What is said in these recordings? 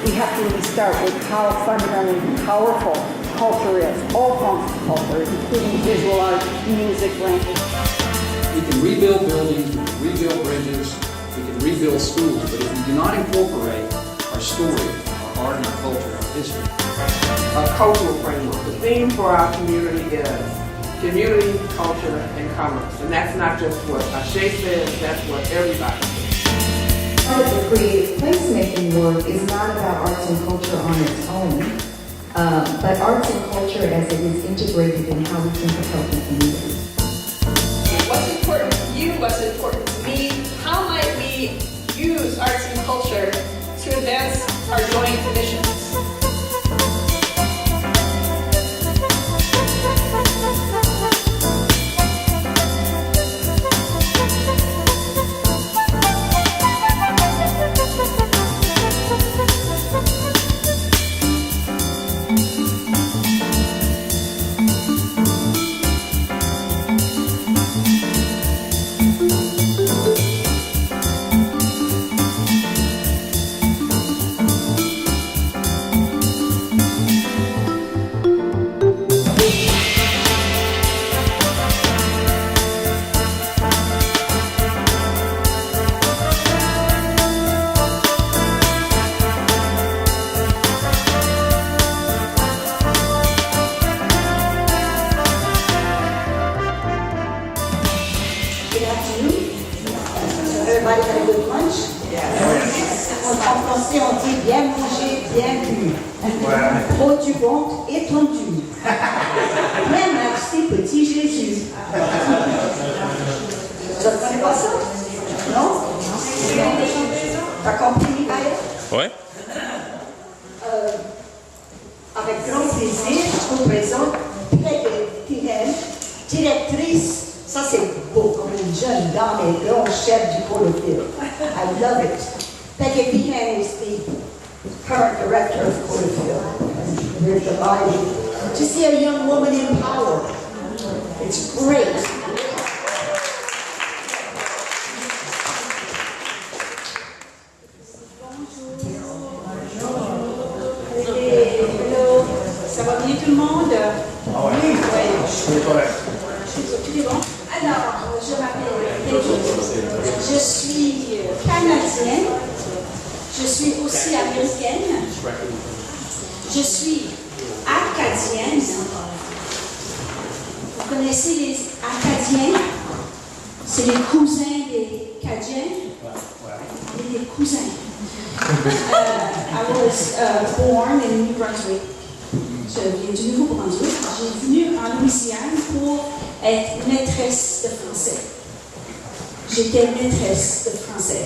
we have to really start with how fundamentally powerful culture is, all forms of culture, including visual art, music, language. We can rebuild buildings, we can rebuild bridges, we can rebuild schools, but if we do not incorporate our story, our art, and our culture, our history. A cultural framework. The theme for our community is community, culture, and commerce. And that's not just what Ashe says, that's what everybody says. Part of the creative placemaking work is not about arts and culture on its own, but arts and culture as it is integrated in how we think of helping communities. What's important to you, what's important to me, how might we use arts and culture to advance our joint missions? Everybody had a good lunch? Yes. En français, on dit bien manger, bien bu. Trop du ventre étendu. Bien merci, petit Jésus. C'est pas ça? Non? T'as compris, Michael? Ouais. Avec grand plaisir, je vous présente Tulane, directrice. Ça, c'est beau, comme une jeune dame et grand chef du PhotoVoice. I love it. Peggy Behan is the current director of PhotoVoice. We're delighted to see a young woman in power. It's great. Hello. Ça va bien tout le monde? Ah oui. Oui. Tout est bon? Alors, je m'appelle Peggy, je suis canadienne, je suis aussi américaine, je suis acadienne. Vous connaissez les Acadiens? C'est les cousins des Cadiens. Les cousins. I was born in New Brunswick. Je viens du Nouveau-Brunswick. J'ai venu en Louisiane pour être maîtresse de français. J'étais maîtresse de français.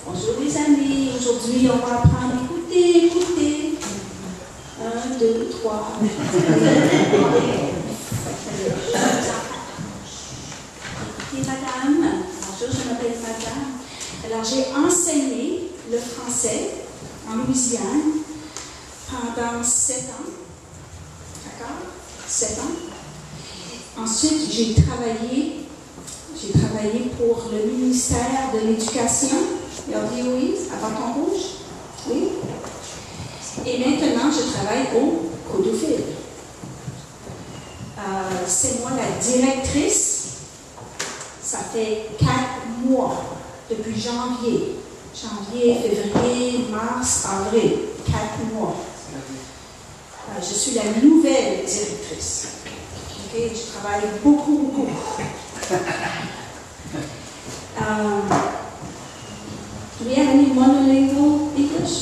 Bonjour les amis, aujourd'hui on va apprendre à écouter. 1, 2, 3. Et madame, bonjour, je m'appelle madame. Alors j'ai enseigné le français en Louisiane pendant 7 ans. D'accord? 7 ans. Ensuite, j'ai travaillé pour le ministère de l'Éducation. Ils ont dit oui, à bâton rouge. Oui. Et maintenant, je travaille au PhotoVoice. C'est moi la directrice. Ça fait 4 mois, depuis janvier. Janvier, février, mars, avril. 4 mois. Je suis la nouvelle directrice. Okay, je travaille beaucoup. Do we have any monolingual English?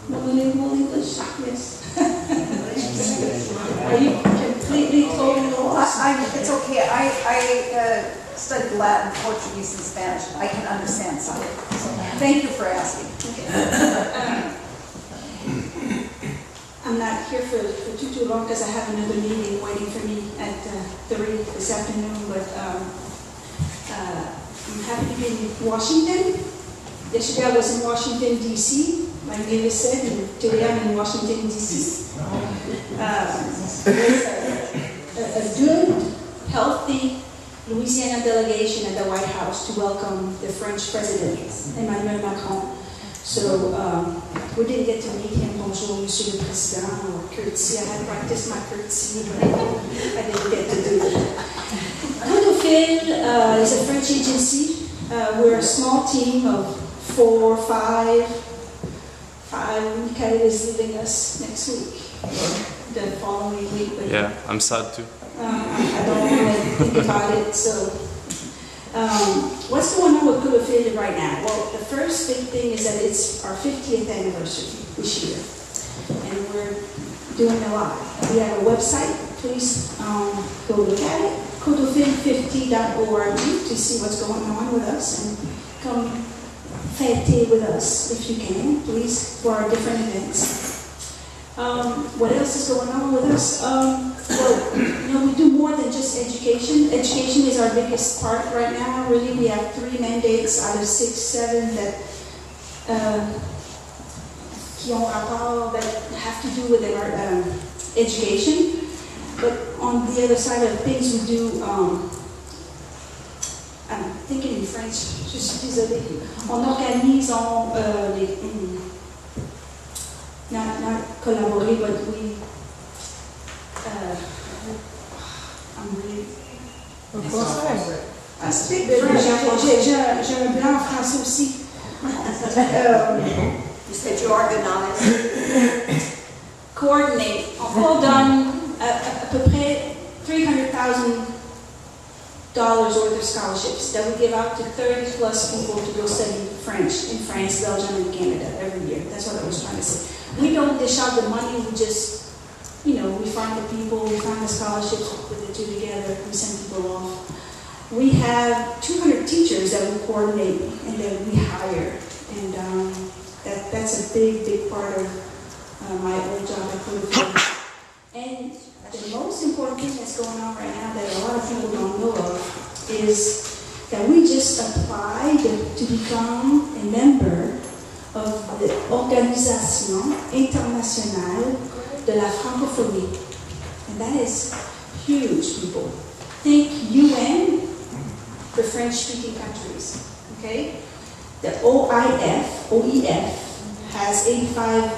Monolingual English? Yes. Are you completely totally lost? It's okay. I studied Latin, Portuguese, and Spanish. I can understand some. So thank you for asking. Okay. I'm not here for too long because I have another meeting waiting for me at 3 this afternoon, but I'm happy to be in Washington. Yesterday I was in Washington, D.C., like Mavis said, and today I'm in Washington, D.C. A good, healthy Louisiana delegation at the White House to welcome the French President, Emmanuel Macron. So we didn't get to meet him. Bonjour, Monsieur le Président, or courtesy. I had practiced my courtesy, but I didn't get to do it. Photophile is a French agency. We're a small team of 4, 5. Michael is leaving us next week, the following week. But Yeah, I'm sad too. I don't want to think about it. So, what's going on with Photophile right now? Well, the first big thing is that it's our 50th anniversary this year, and we're doing a lot. We have a website. Please go look at it, photophile50.org, to see what's going on with us, and come fêter with us if you can, please, for our different events. What else is going on with us? Well, we do more than just education. Education is our biggest part right now. Really, we have 3 mandates out of 6, 7 that qui ont rapport, that have to do with our education. But on the other side of things, we do, I'm thinking in French, je suis désolée. On organise, not collaborer, but we, I'm really... I speak French. J'ai un blanc en français aussi. You said you organize. Coordinate. On donne à peu près $300,000 worth of scholarships that we give out to 30 plus people to go study French in France, Belgium, and Canada every year. That's what I was trying to say. We don't dish out the money, we just, we find the people, we find the scholarships, we put the two together, we send people off. We have 200 teachers that we coordinate and that we hire. And that's a big, big part of my old job at PhotoVoice. And the most important thing that's going on right now that a lot of people don't know of is that we just applied to become a member of the Organisation Internationale de la Francophonie. And that is huge, people. Think UN for French-speaking countries, okay? The OEF has 85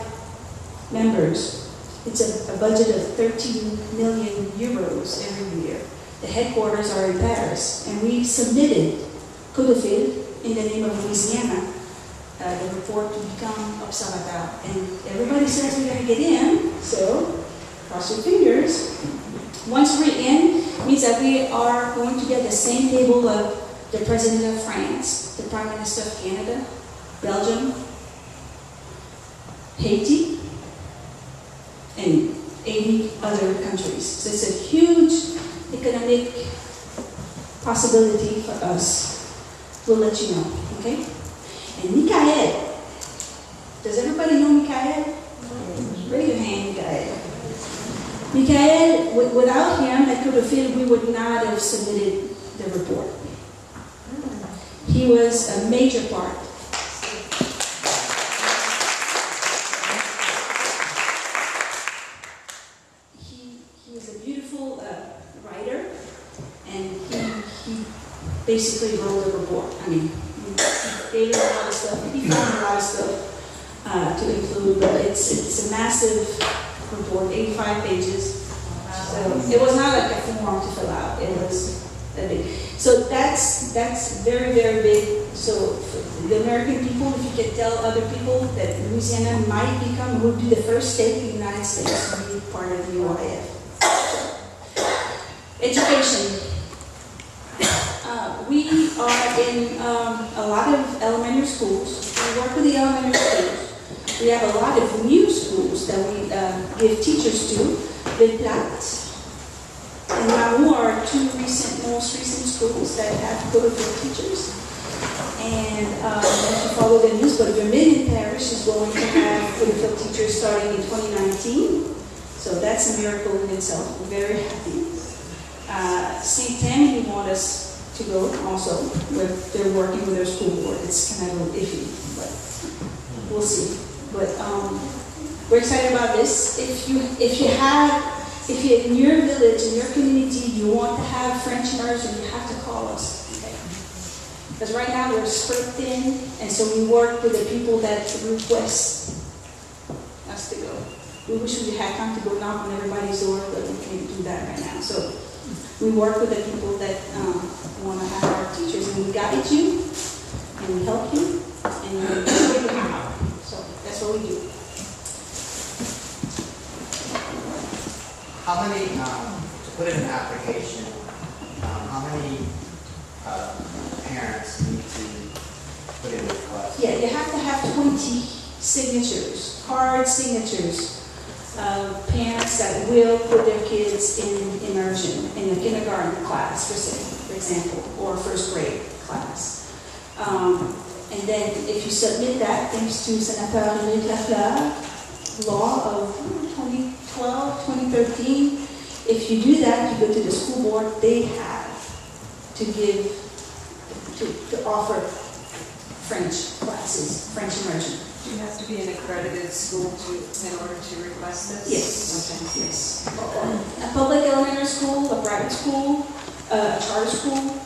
members. It's a budget of 13 million euros every year. The headquarters are in Paris, and we submitted Photophile in the name of Louisiana, the report to become observateur. And everybody says we're going to get in, so cross your fingers. Once we're in, it means that we are going to get the same table of the President of France, the Prime Minister of Canada, Belgium, Haiti, and 80 other countries. So it's a huge economic possibility for us. We'll let you know, okay? And Michael, does everybody know Michael? Raise your hand, Michael. Michael, without him at Photophile, we would not have submitted the report. He was a major part. He was a beautiful writer, and he basically wrote the report. I mean, he gave a lot of stuff. He found a lot of stuff to include, but it's a massive report, 85 pages. So it was not like a form to fill out. It was a big. So that's very, very big. So for the American people, if you can tell other people that Louisiana would be the first state in the United States to be part of the OIF. Education. We are in a lot of elementary schools. We work with the elementary schools. We have a lot of new schools that we give teachers to. Wendte and NUNU are 2 most recent schools that have PhotoVoice teachers. And if you follow the news, but Vermilion Parish is going to have PhotoVoice teachers starting in 2019. So that's a miracle in itself. We're very happy. St. Tammany want us to go also. They're working with their school board. It's kind of a little iffy, but we'll see. But we're excited about this. If you're in your village, in your community, you want to have French immersion, you have to call us. Okay? Because right now we're spread thin, and so we work with the people that request us to go. We wish we had time to go knock on everybody's door, but we can't do that right now. So we work with the people that want to have our teachers, and we guide you, and we help you, and we show you how. So that's what we do. How many, to put in an application, how many parents need to put in a request? Yeah, you have to have 20 signatures, hard signatures, parents that will put their kids in immersion, in a kindergarten class, for example, or a first grade class. And then if you submit that, thanks to Senator Héritage law of 2012, 2013, if you do that, you go to the school board, they have to give, to offer French classes, French immersion. Do you have to be an accredited school in order to request this? Yes, yes. A public elementary school, a private school, a charter school.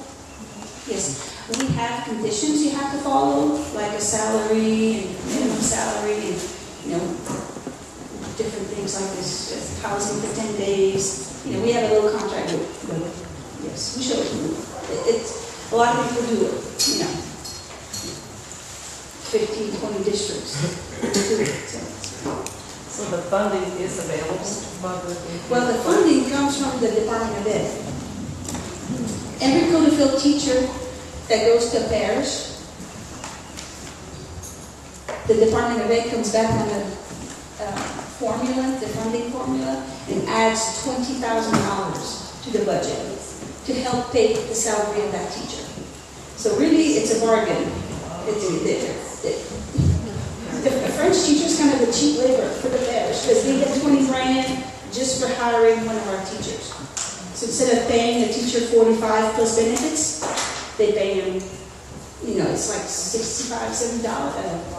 Yes. We have conditions you have to follow, like a salary and minimum salary and, different things like this, just housing for 10 days. We have a little contract with yes, we show it to you. It's, a lot of people do it, 15, 20 districts do it. So the funding is available? Well, the funding comes from the Department of Ed. Every Code teacher that goes to a parish, the Department of Ed comes back on the formula, the funding formula, and adds $20,000 to the budget to help pay the salary of that teacher. So really, it's a bargain. The French teacher's kind of the cheap labor for the parish because they get 20 grand just for hiring one of our teachers. So instead of paying the teacher 45 plus benefits, they pay him, it's like $65,000,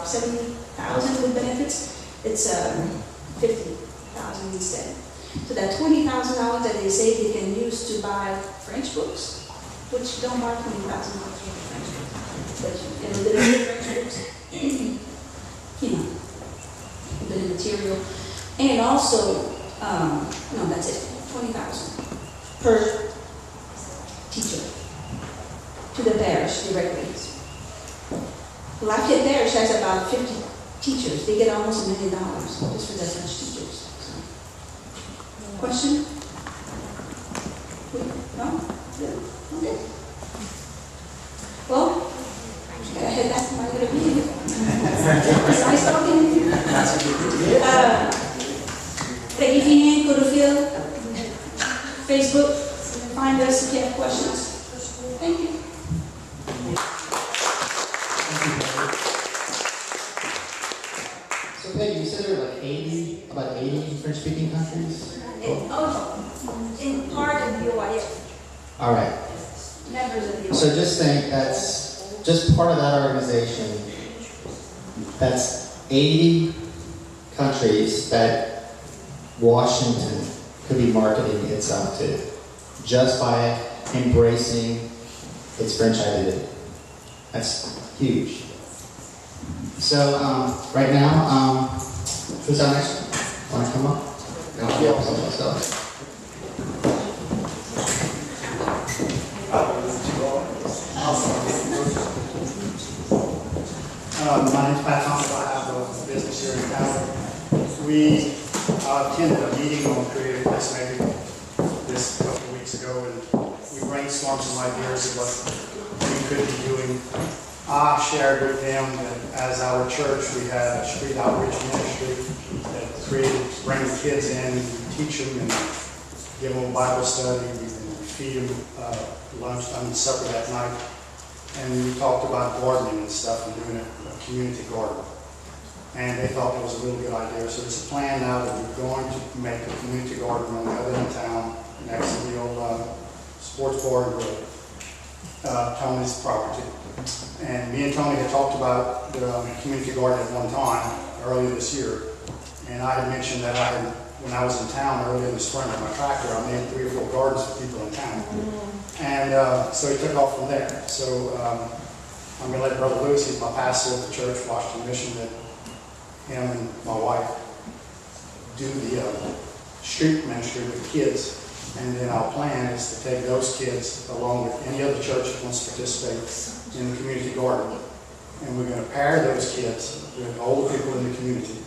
$70,000 with benefits. It's $50,000 instead. So that $20,000 that they say they can use to buy French books, which don't buy $20,000 for French books, but little French books, the material, and also, no, that's it, $20,000 per teacher to the parish directly. Lafayette Parish has about 50 teachers. They get almost $1 million just for their French teachers. So. Question? No? Yeah. Okay. Well, I gotta head back to my little meeting. It's nice talking to you. Placemaking, PhotoVoice, Facebook. Find us if you have questions. Thank you. So Peggy, you said there were like about 80 French-speaking countries? In part of the UIF. All right. Members of the UIF. So just think that's just part of that organization. That's 80 countries that Washington could be marketing itself to just by embracing its French identity. That's huge. So right now, who's on next? Want to come up? I'll be up some myself. My name's Pat Thomas. I have a business here in town. We attended a meeting on creative placemaking this couple of weeks ago, and we brainstormed some ideas of what we could be doing. I shared with them that as our church, we had a street outreach ministry that created bringing kids in, teach them, and give them a Bible study, and feed them lunch, supper that night. And we talked about gardening and stuff and doing a community garden. And they thought it was a really good idea. So there's a plan now that we're going to make a community garden on the other end of town, next to the old sports bar and grill, Tony's property. And me and Tony had talked about the community garden at one time, earlier this year. And I had mentioned that when I was in town earlier in the spring with my tractor, I made 3 or 4 gardens for people in town. And so he took off from there. So I'm going to let Brother Lewis, he's my pastor of the church, Washington Mission, that him and my wife do the street ministry with kids. And then our plan is to take those kids along with any other church that wants to participate in the community garden. And we're going to pair those kids with older people in the community,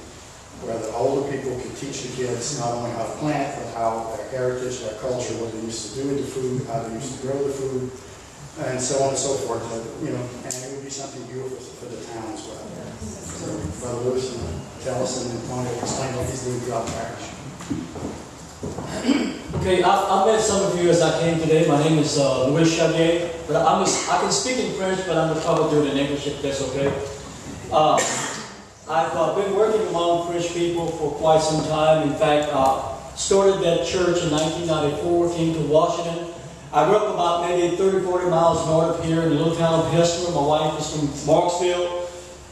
where the older people can teach the kids not only how to plant, but how their heritage, their culture, what they used to do with the food, how they used to grow the food, and so on and so forth. And it would be something beautiful for the town as well. So, Brother Lewis, tell us, and then Tony will explain what he's doing throughout the parish. Okay, I met some of you as I came today. My name is Charrier, but I can speak in French, but I'm going to probably do it in English if that's okay. I've been working among French people for quite some time. In fact, started that church in 1994, came to Washington. I grew up about maybe 30, 40 miles north of here in the little town of Hester. My wife is from Marksville.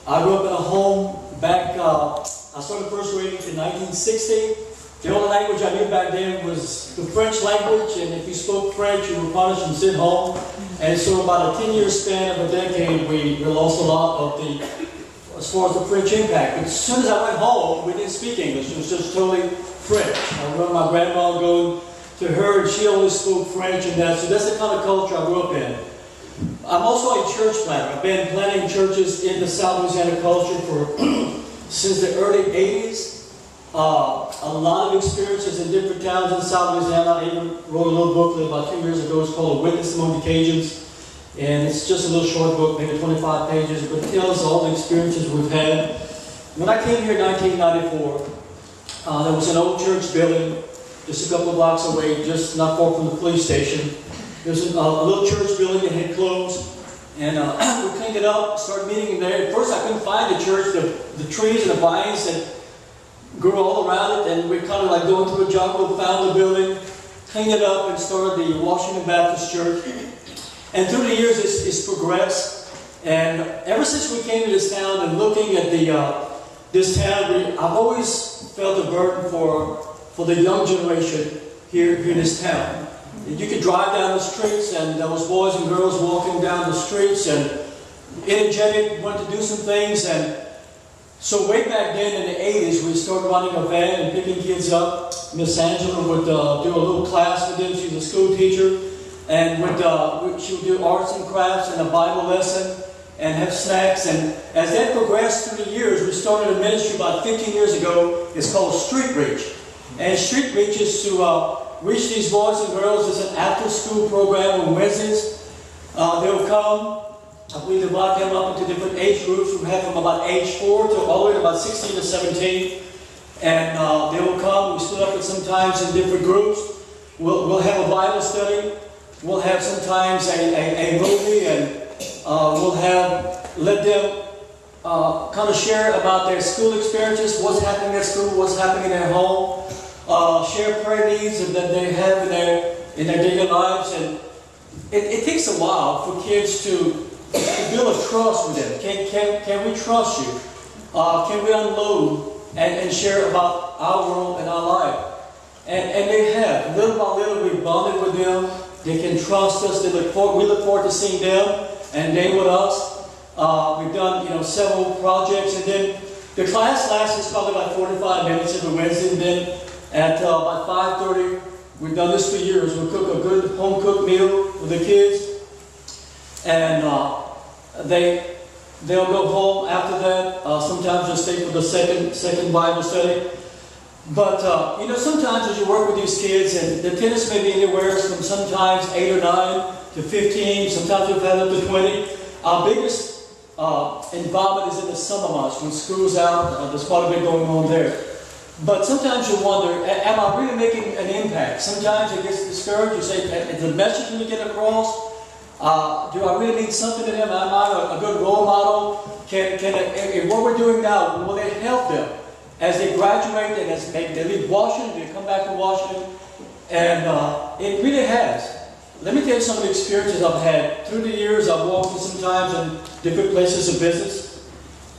I grew up in a home back, I started first grade in 1960. The only language I knew back then was the French language, and if you spoke French, you were punished and sent home. And so about a 10-year span of a decade, we lost a lot of as far as the French impact. But as soon as I went home, we didn't speak English. It was just totally French. I remember my grandma going to her, and she only spoke French, and so that's the kind of culture I grew up in. I'm also a church planter. I've been planting churches in the South Louisiana culture for since the early 80s. A lot of experiences in different towns in South Louisiana. I even wrote a little booklet about 2 years ago. It's called A Witness Among the Cajuns. And it's just a little short book, maybe 25 pages, but it tells all the experiences we've had. When I came here in 1994, there was an old church building just a couple of blocks away, just not far from the police station. There's a little church building that had closed, and we cleaned it up, started meeting in there. At first I couldn't find the church, the trees and the vines that grew all around it, and we kind of like going through a jungle, found the building, cleaned it up, and started the Washington Baptist Church. And through the years, it's progressed. And ever since we came to this town and looking at this town, I've always felt a burden for the young generation here in this town. You could drive down the streets, and there was boys and girls walking down the streets, and energetic, wanted to do some things. And so way back then in the 80s, we started running a van and picking kids up. Miss Angela would do a little class with them. She's a school teacher. And she would do arts and crafts and a Bible lesson and have snacks. And as that progressed through the years, we started a ministry about 15 years ago. It's called Street Reach. And Street Reach is to reach these boys and girls. It's an after-school program on Wednesdays. They'll come. I believe they divide them up into different age groups. We have from about age 4 to all the way to about 16 to 17. And they will come. We split up at sometimes in different groups. We'll have a Bible study. We'll have sometimes a movie, and we'll let them kind of share about their school experiences, what's happening at school, what's happening in their home, share prayer needs that they have in their daily lives. And it takes a while for kids to build a trust with them. Can we trust you? Can we unload and share about our world and our life? And they have. Little by little, we've bonded with them. They can trust us. We look forward to seeing them and they with us. We've done several projects, and then the class lasts probably about 45 minutes every Wednesday. And then at about 5:30, we've done this for years. We cook a good home cooked meal for the kids, and they'll go home after that. Sometimes they'll stay for the second Bible study. But, sometimes as you work with these kids, and the attendance may be anywhere from sometimes 8 or 9 to 15, sometimes we've had up to 20. Our biggest involvement is in the summer months when school's out. There's quite a bit going on there. But sometimes you wonder, am I really making an impact? Sometimes it gets discouraged. You say, is the message going to get across? Do I really mean something to them? Am I a good role model? Can what we're doing now, will it help them as they graduate and as maybe they leave Washington, they come back to Washington? And it really has. Let me tell you some of the experiences I've had. Through the years, I've walked in sometimes in different places of business.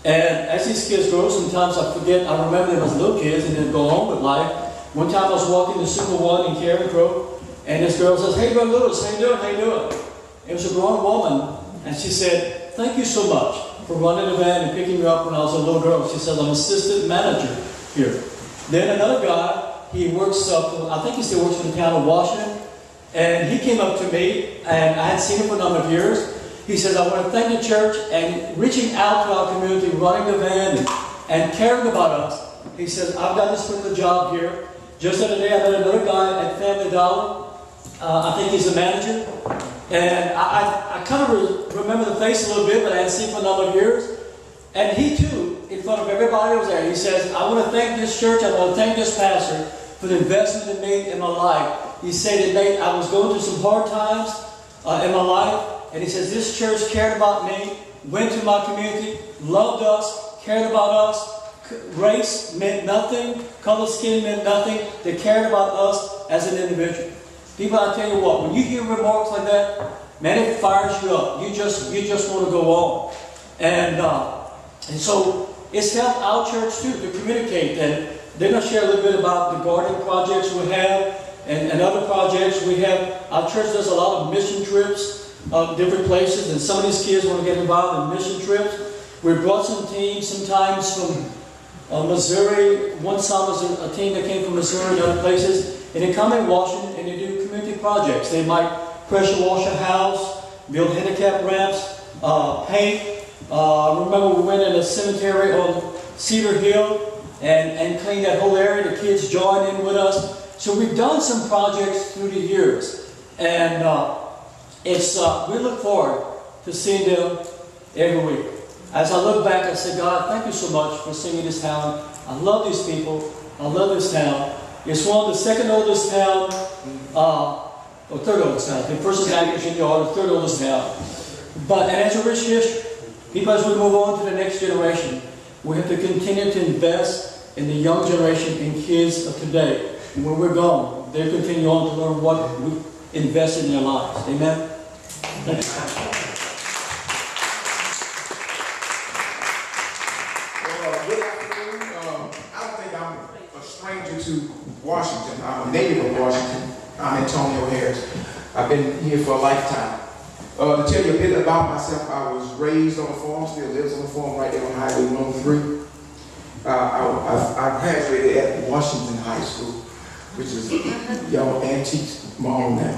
And as these kids grow, sometimes I remember them as little kids and then go on with life. One time I was walking to Super One in Caring Crow, and this girl says, "Hey, Brother Lewis, how you doing? How you doing?" It was a grown woman, and she said, thank you so much for running the van and picking me up when I was a little girl. She says, I'm assistant manager here. Then another guy, he works up, I think he still works in the town of Washington, and he came up to me, and I had seen him for a number of years. He says, I want to thank the church and reaching out to our community, running the van and caring about us. He says, I've got this particular job here. Just the other day, I met another guy at Family Dollar. I think he's the manager. And I kind of remember the face a little bit, but I hadn't seen him for a number of years. And he too, in front of everybody who was there, he says, I want to thank this church, I want to thank this pastor for the investment it made in my life. He said it made, I was going through some hard times in my life, and he says, this church cared about me, went to my community, loved us, cared about us. Race meant nothing, color, skin meant nothing. They cared about us as an individual. People, I tell you what, when you hear remarks like that, man, it fires you up. You just want to go on. And so it's helped our church too to communicate. And they're going to share a little bit about the garden projects we have and other projects we have. Our church does a lot of mission trips, different places, and some of these kids want to get involved in mission trips. We brought some teams sometimes from Missouri. One time was a team that came from Missouri and other places, and they come in Washington and they do community projects. They might pressure wash a house, build handicap ramps, paint. Remember we went in a cemetery on Cedar Hill and cleaned that whole area. The kids joined in with us. So we've done some projects through the years, and we look forward to seeing them every week. As I look back, I say, God, thank you so much for seeing this town. I love these people. I love this town. It's one of the second oldest town, or third oldest town. The first is Acadiana, the third oldest town. But and as a rich history, people, as we move on to the next generation, we have to continue to invest in the young generation and kids of today. And when we're gone, they'll continue on to learn what we invested in their lives. Amen? Thank you. To Washington. I'm a native of Washington. I'm Antonio Harris. I've been here for a lifetime. To tell you a bit about myself, I was raised on a farm, still lives on a farm right there on Highway 103. I graduated at Washington High School, which is y'all antiques mom now.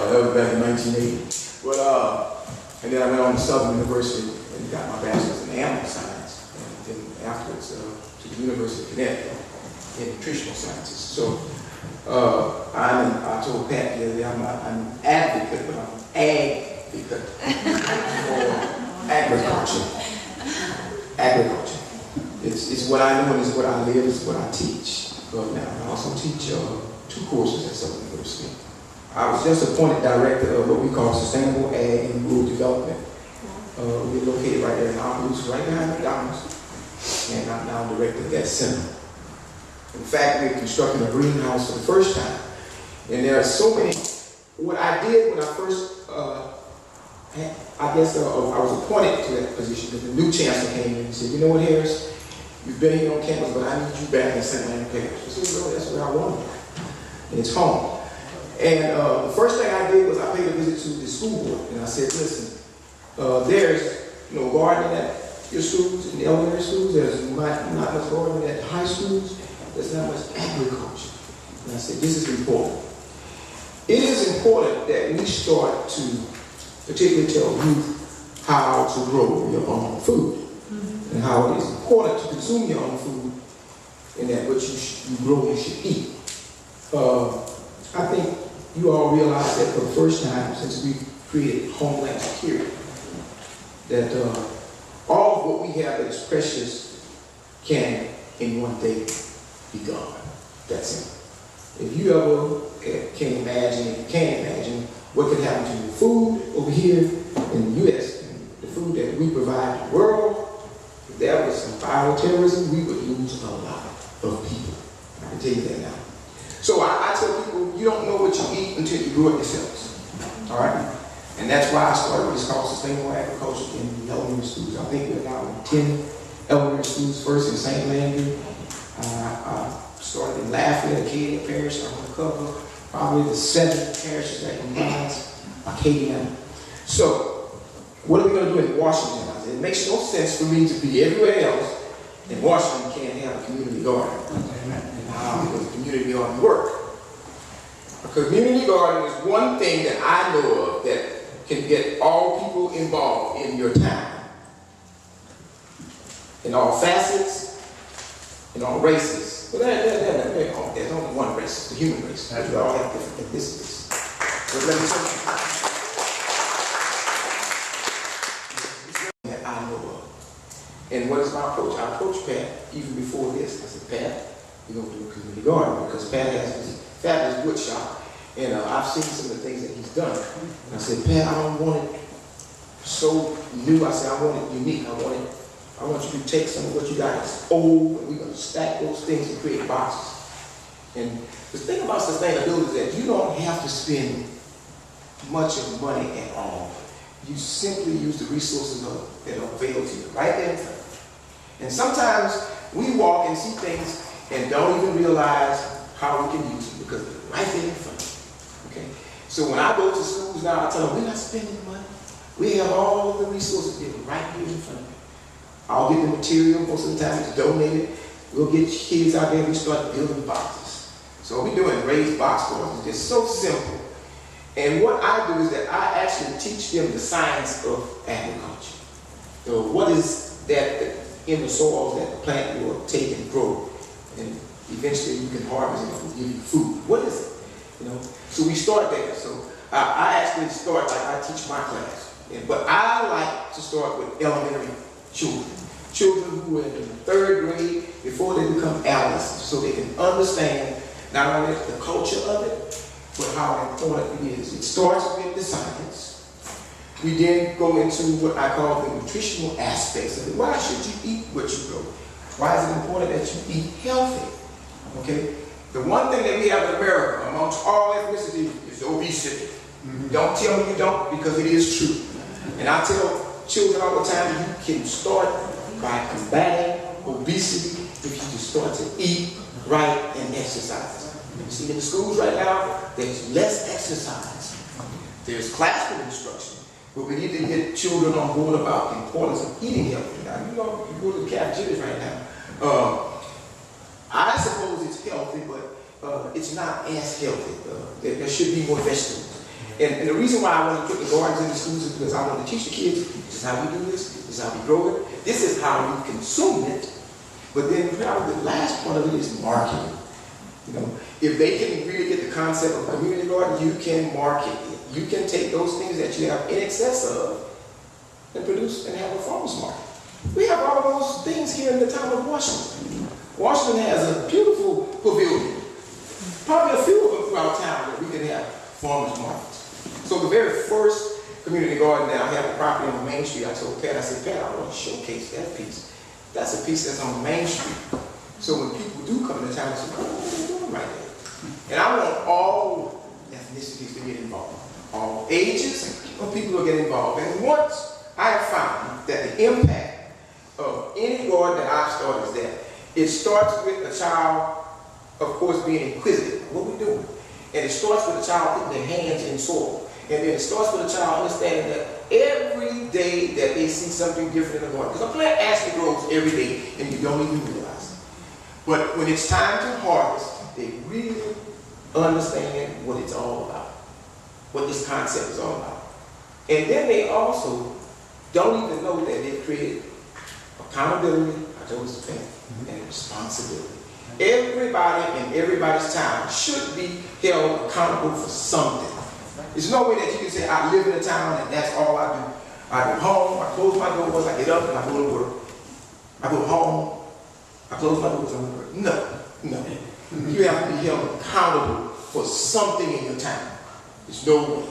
That was back in 1980. But and then I went on to Southern University and got my bachelor's in animal science, and then afterwards to the University of Connecticut in nutritional sciences. So I told Pat the other day, I'm an advocate, but I'm an advocate for agriculture. Agriculture. It's what I know and it's what I live, it's what I teach. But now I also teach 2 courses at Southern University. I was just appointed director of what we call Sustainable Ag and Rural Development. We're located right there in Opelousas, right behind McDonald's. And I'm now director of that center. In fact, we're constructing a greenhouse for the first time. And there are so many, what I did when I first, I was appointed to that position, but the new chancellor came in and said, you know what, Harris, you've been here on campus, but I need you back in St. Anne Parish. I said, well, that's where I want to. And it's home. And the first thing I did was I paid a visit to the school board, and I said, listen, there's gardening at your schools, in the elementary schools, there's not much gardening at high schools, there's not much agriculture. And I said, this is important. It is important that we start to particularly tell youth how to grow your own food, and how it is important to consume your own food, and that what you grow you should eat. I think you all realize that for the first time since we created Homeland Security, that all of what we have that is precious can in one day be gone. That's it. If you ever can imagine what could happen to your food over here in the U.S., and the food that we provide to the world, if there was some bioterrorism, we would lose a lot of people. I can tell you that now. So I tell people, you don't know what you eat until you grow it yourselves. All right? And that's why I started what is called sustainable agriculture in the elementary schools. I think we're now in 10 elementary schools, first in St. Landry. I started in Lafayette, Acadiana Parish. I'm going to cover probably the 7 parishes that comprise Acadiana. So, what are we going to do in Washington? I said, it makes no sense for me to be everywhere else, and Washington can't have a community garden. And how does a community garden work? A community garden is one thing that I know of that can get all people involved in your time. In all facets, in all races. But there's only one race, the human race. We all have different ethnicities. But let me tell you that I know of. And what is my approach? I approached Pat even before this. I said, Pat, we're going to do a community garden because Pat has this fabulous wood shop. And I've seen some of the things that he's done. And I said, Pat, I don't want it so new. I said, I want it unique. I want you to take some of what you got that's old, and we're going to stack those things and create boxes. And the thing about sustainability is that you don't have to spend much of money at all. You simply use the resources that are available to you right there in front of you. And sometimes we walk and see things and don't even realize how we can use them because they're right there in front of you. Okay? So when I go to schools now, I tell them, we're not spending money. We have all of the resources that are right here in front of you. I'll get the material, most of the time it's donated. We'll get kids out there and we start building boxes. So what we're doing, raised box boards, it's just so simple. And what I do is that I actually teach them the science of agriculture. So what is that in the soils that the plant will take and grow, and eventually you can harvest it and it will give you food. What is it? You know. So we start there. So I actually start like I teach my class, but I like to start with elementary children. Children who are in the 3rd grade before they become adolescents, so they can understand not only the culture of it, but how important it is. It starts with the science. We then go into what I call the nutritional aspects of it. Why should you eat what you grow? Why is it important that you eat healthy? Okay? The one thing that we have in America, amongst all ethnicities, is obesity. Mm-hmm. Don't tell me you don't, because it is true. And I tell children all the time, you can start by combating obesity if you just start to eat right and exercise. You see in the schools right now, there's less exercise. There's classroom instruction, but we need to get children on board about the importance of eating healthy. Now, you know, you go to the cafeterias right now. I suppose it's healthy, but it's not as healthy. There should be more vegetables. And the reason why I want to put the gardens in the schools is because I want to teach the kids, this is how we do this is how we grow it, this is how we consume it. But then probably the last part of it is marketing. You know, if they can really get the concept of community garden, you can market it. You can take those things that you have in excess of and produce and have a farmer's market. We have all of those things here in the town of Washington. Washington has a beautiful pavilion. Probably a few of them throughout town that we can have farmers markets. So the very first community garden that I have a property on Main Street, I told Pat, I said, Pat, I want to showcase that piece. That's a piece that's on Main Street. So when people do come to town, I say, what are you doing right there? And I want all ethnicities to get involved. All ages of people to get involved. And once I have found that the impact of any garden that I've started is that it starts with a child, of course, being inquisitive. What are we doing? And it starts with a child putting their hands in soil. And then it starts with a child understanding that every day that they see something different in the garden. Because a plant actually grows every day and you don't even realize it. But when it's time to harvest, they really understand what it's all about. What this concept is all about. And then they also don't even know that they've created accountability, I told us and responsibility. Everybody in everybody's town should be held accountable for something. There's no way that you can say, I live in a town and that's all I do. I go home, I close my doors, I get up and I go to work. I go home, I close my doors and I go to work. No. You have to be held accountable for something in your town. There's no way.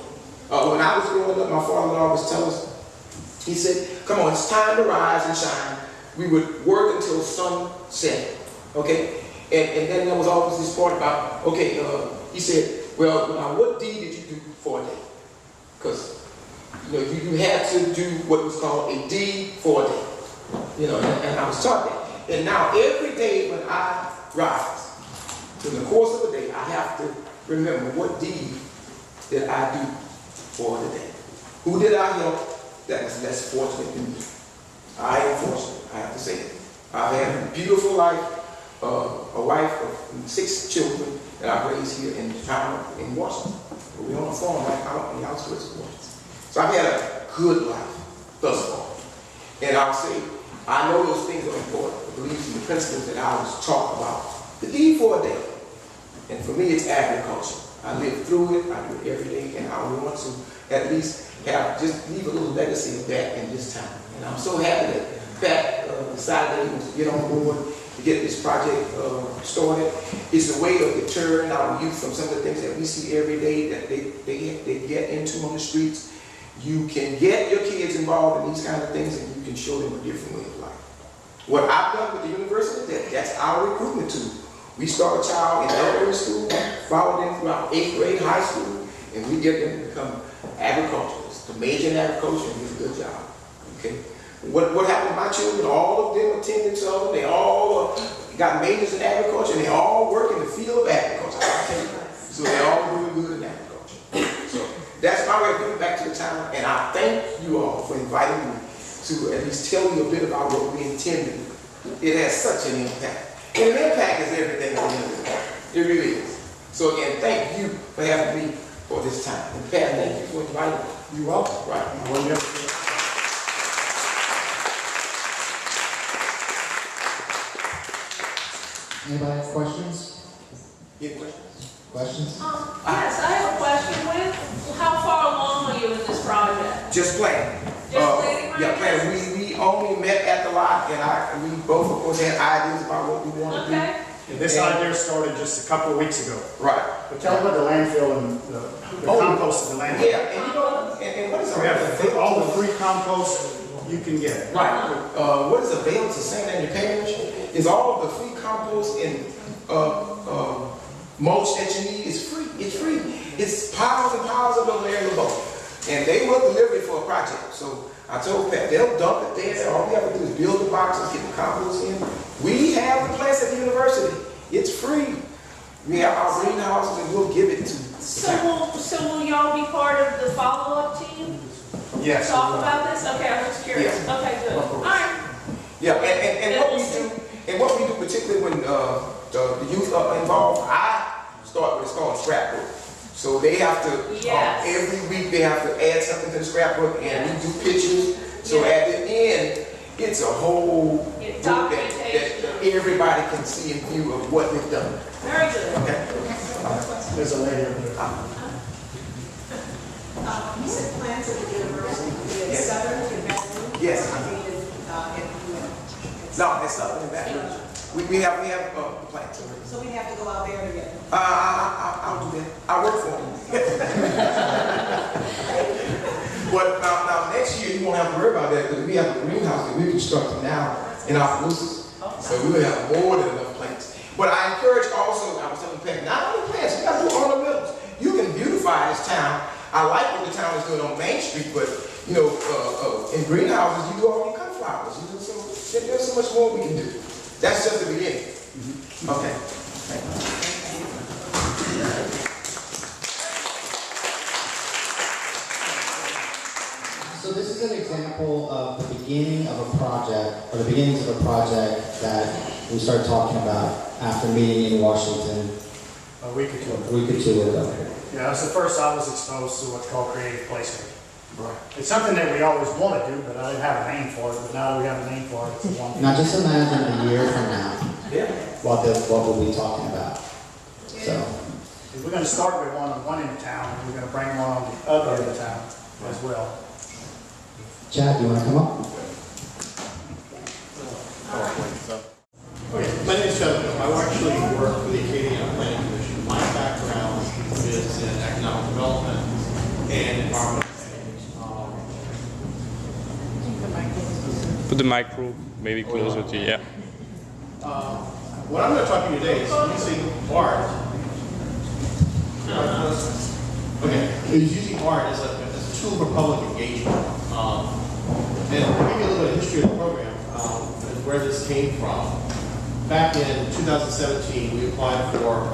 When I was growing up, my father-in-law always tell us, he said, come on, it's time to rise and shine. We would work until sunset. Okay? And then there was always this part about, okay, he said, well, now what deed did you do for a day? Because, you know, you had to do what was called a deed for a day. You know, and I was taught that. And now every day when I rise, in the course of the day, I have to remember what deed did I do for the day. Who did I help that is less fortunate than me? I am fortunate, I have to say it. I've had a beautiful life, a wife of 6 children that I've raised here in town in Washington. We're on a farm right out on the outskirts of Washington. So I've had a good life thus far. And I'll say, I know those things are important, the beliefs and the principles that I was taught about. The D for a day. And for me, it's agriculture. I live through it, I do it every day, and I want to at least just leave a little legacy of that in this town. And I'm so happy that Pat decided that he wants to get on board to get this project started. It's a way of deterring our youth from some of the things that we see every day that they get into on the streets. You can get your kids involved in these kind of things and you can show them a different way of life. What I've done with the university, that's our recruitment tool. We start a child in elementary school, follow them throughout 8th grade, high school, and we get them to become agriculturists, to major in agriculture and do a good job. Okay? What happened to my children? All of them attended Southern. They all got majors in agriculture, and they all work in the field of agriculture. So they're all doing good in agriculture. So that's my way of giving back to the town, and I thank you all for inviting me to at least tell you a bit about what we intend to do. It has such an impact. And an impact is everything at the end of the day. It really is. So again, thank you for having me for this time. And Pat, thank you for inviting me. You're welcome. Right. Anybody have questions? You have questions? Questions? Yes, I have a question. How far along are you in this project? Just planning. Just planning, right? Yeah, planning. We only met at the lot, and we both, of course, had ideas about what we wanted to do. And this idea started just a couple of weeks ago. Right. But tell them about the landfill and the compost in the landfill. Yeah, and you know, and what is We have all the free compost you can get. Right. What is available to St. Andrew Parish is all of the free compost and mulch that you need is free. It's free. It's piles and piles of over there in the boat. And they will deliver it for a project. So I told Pat, they'll dump it there. All we have to do is build the boxes, get the compost in. We have the place at the university. It's free. We have our greenhouses and we'll give it to So will y'all be part of the follow-up team? Yes. Talk about this? Okay, I'm just curious. Yeah. Okay, good. All right. Yeah, and what we do, particularly when the youth are involved, I start with what's called scrapbook. So they have to, every week they have to add something to the scrapbook and we do pictures. So at the end, it's a whole book that everybody can see and view of what they've done. Very good. Okay. There's a lady over there. You said plans at the university. Yes. Southern and Baton. Yes. No, it's up in the back. We have plans. So we have to go out there together. I'll do that. I work for them. But now next year you won't have to worry about that because we have a greenhouse that we're constructing now in Opelousas. So we will have more than enough plants. But I encourage also, I was telling Pat, not only plants, we got to do ornamentals. You can beautify this town. I like what the town is doing on Main Street, but you know, in greenhouses you do all your cut flowers. You do there's so much more we can do. That's just the beginning. Okay. Thank you. So this is an example of the beginning of a project, or the beginnings of a project that we started talking about after meeting in Washington a week or two ago. Yeah, that's the first I was exposed to what's called creative placemaking. Right. It's something that we always want to do, but I didn't have a name for it. But now that we have a name for it, it's a one. Now just imagine a year from now, what we'll be talking about. So we're going to start with one in town, and we're going to bring one on the other end of town as well. Chad, you want to come up? Okay, my name is Chad. I actually work for the Acadiana Planning Commission. My background is in economic development and environmental. Put the micro maybe closer to you, yeah. What I'm going to talk to you today is using art. Okay, is using art as a tool for public engagement. And to give you a little bit of history of the program, and where this came from. Back in 2017, we applied for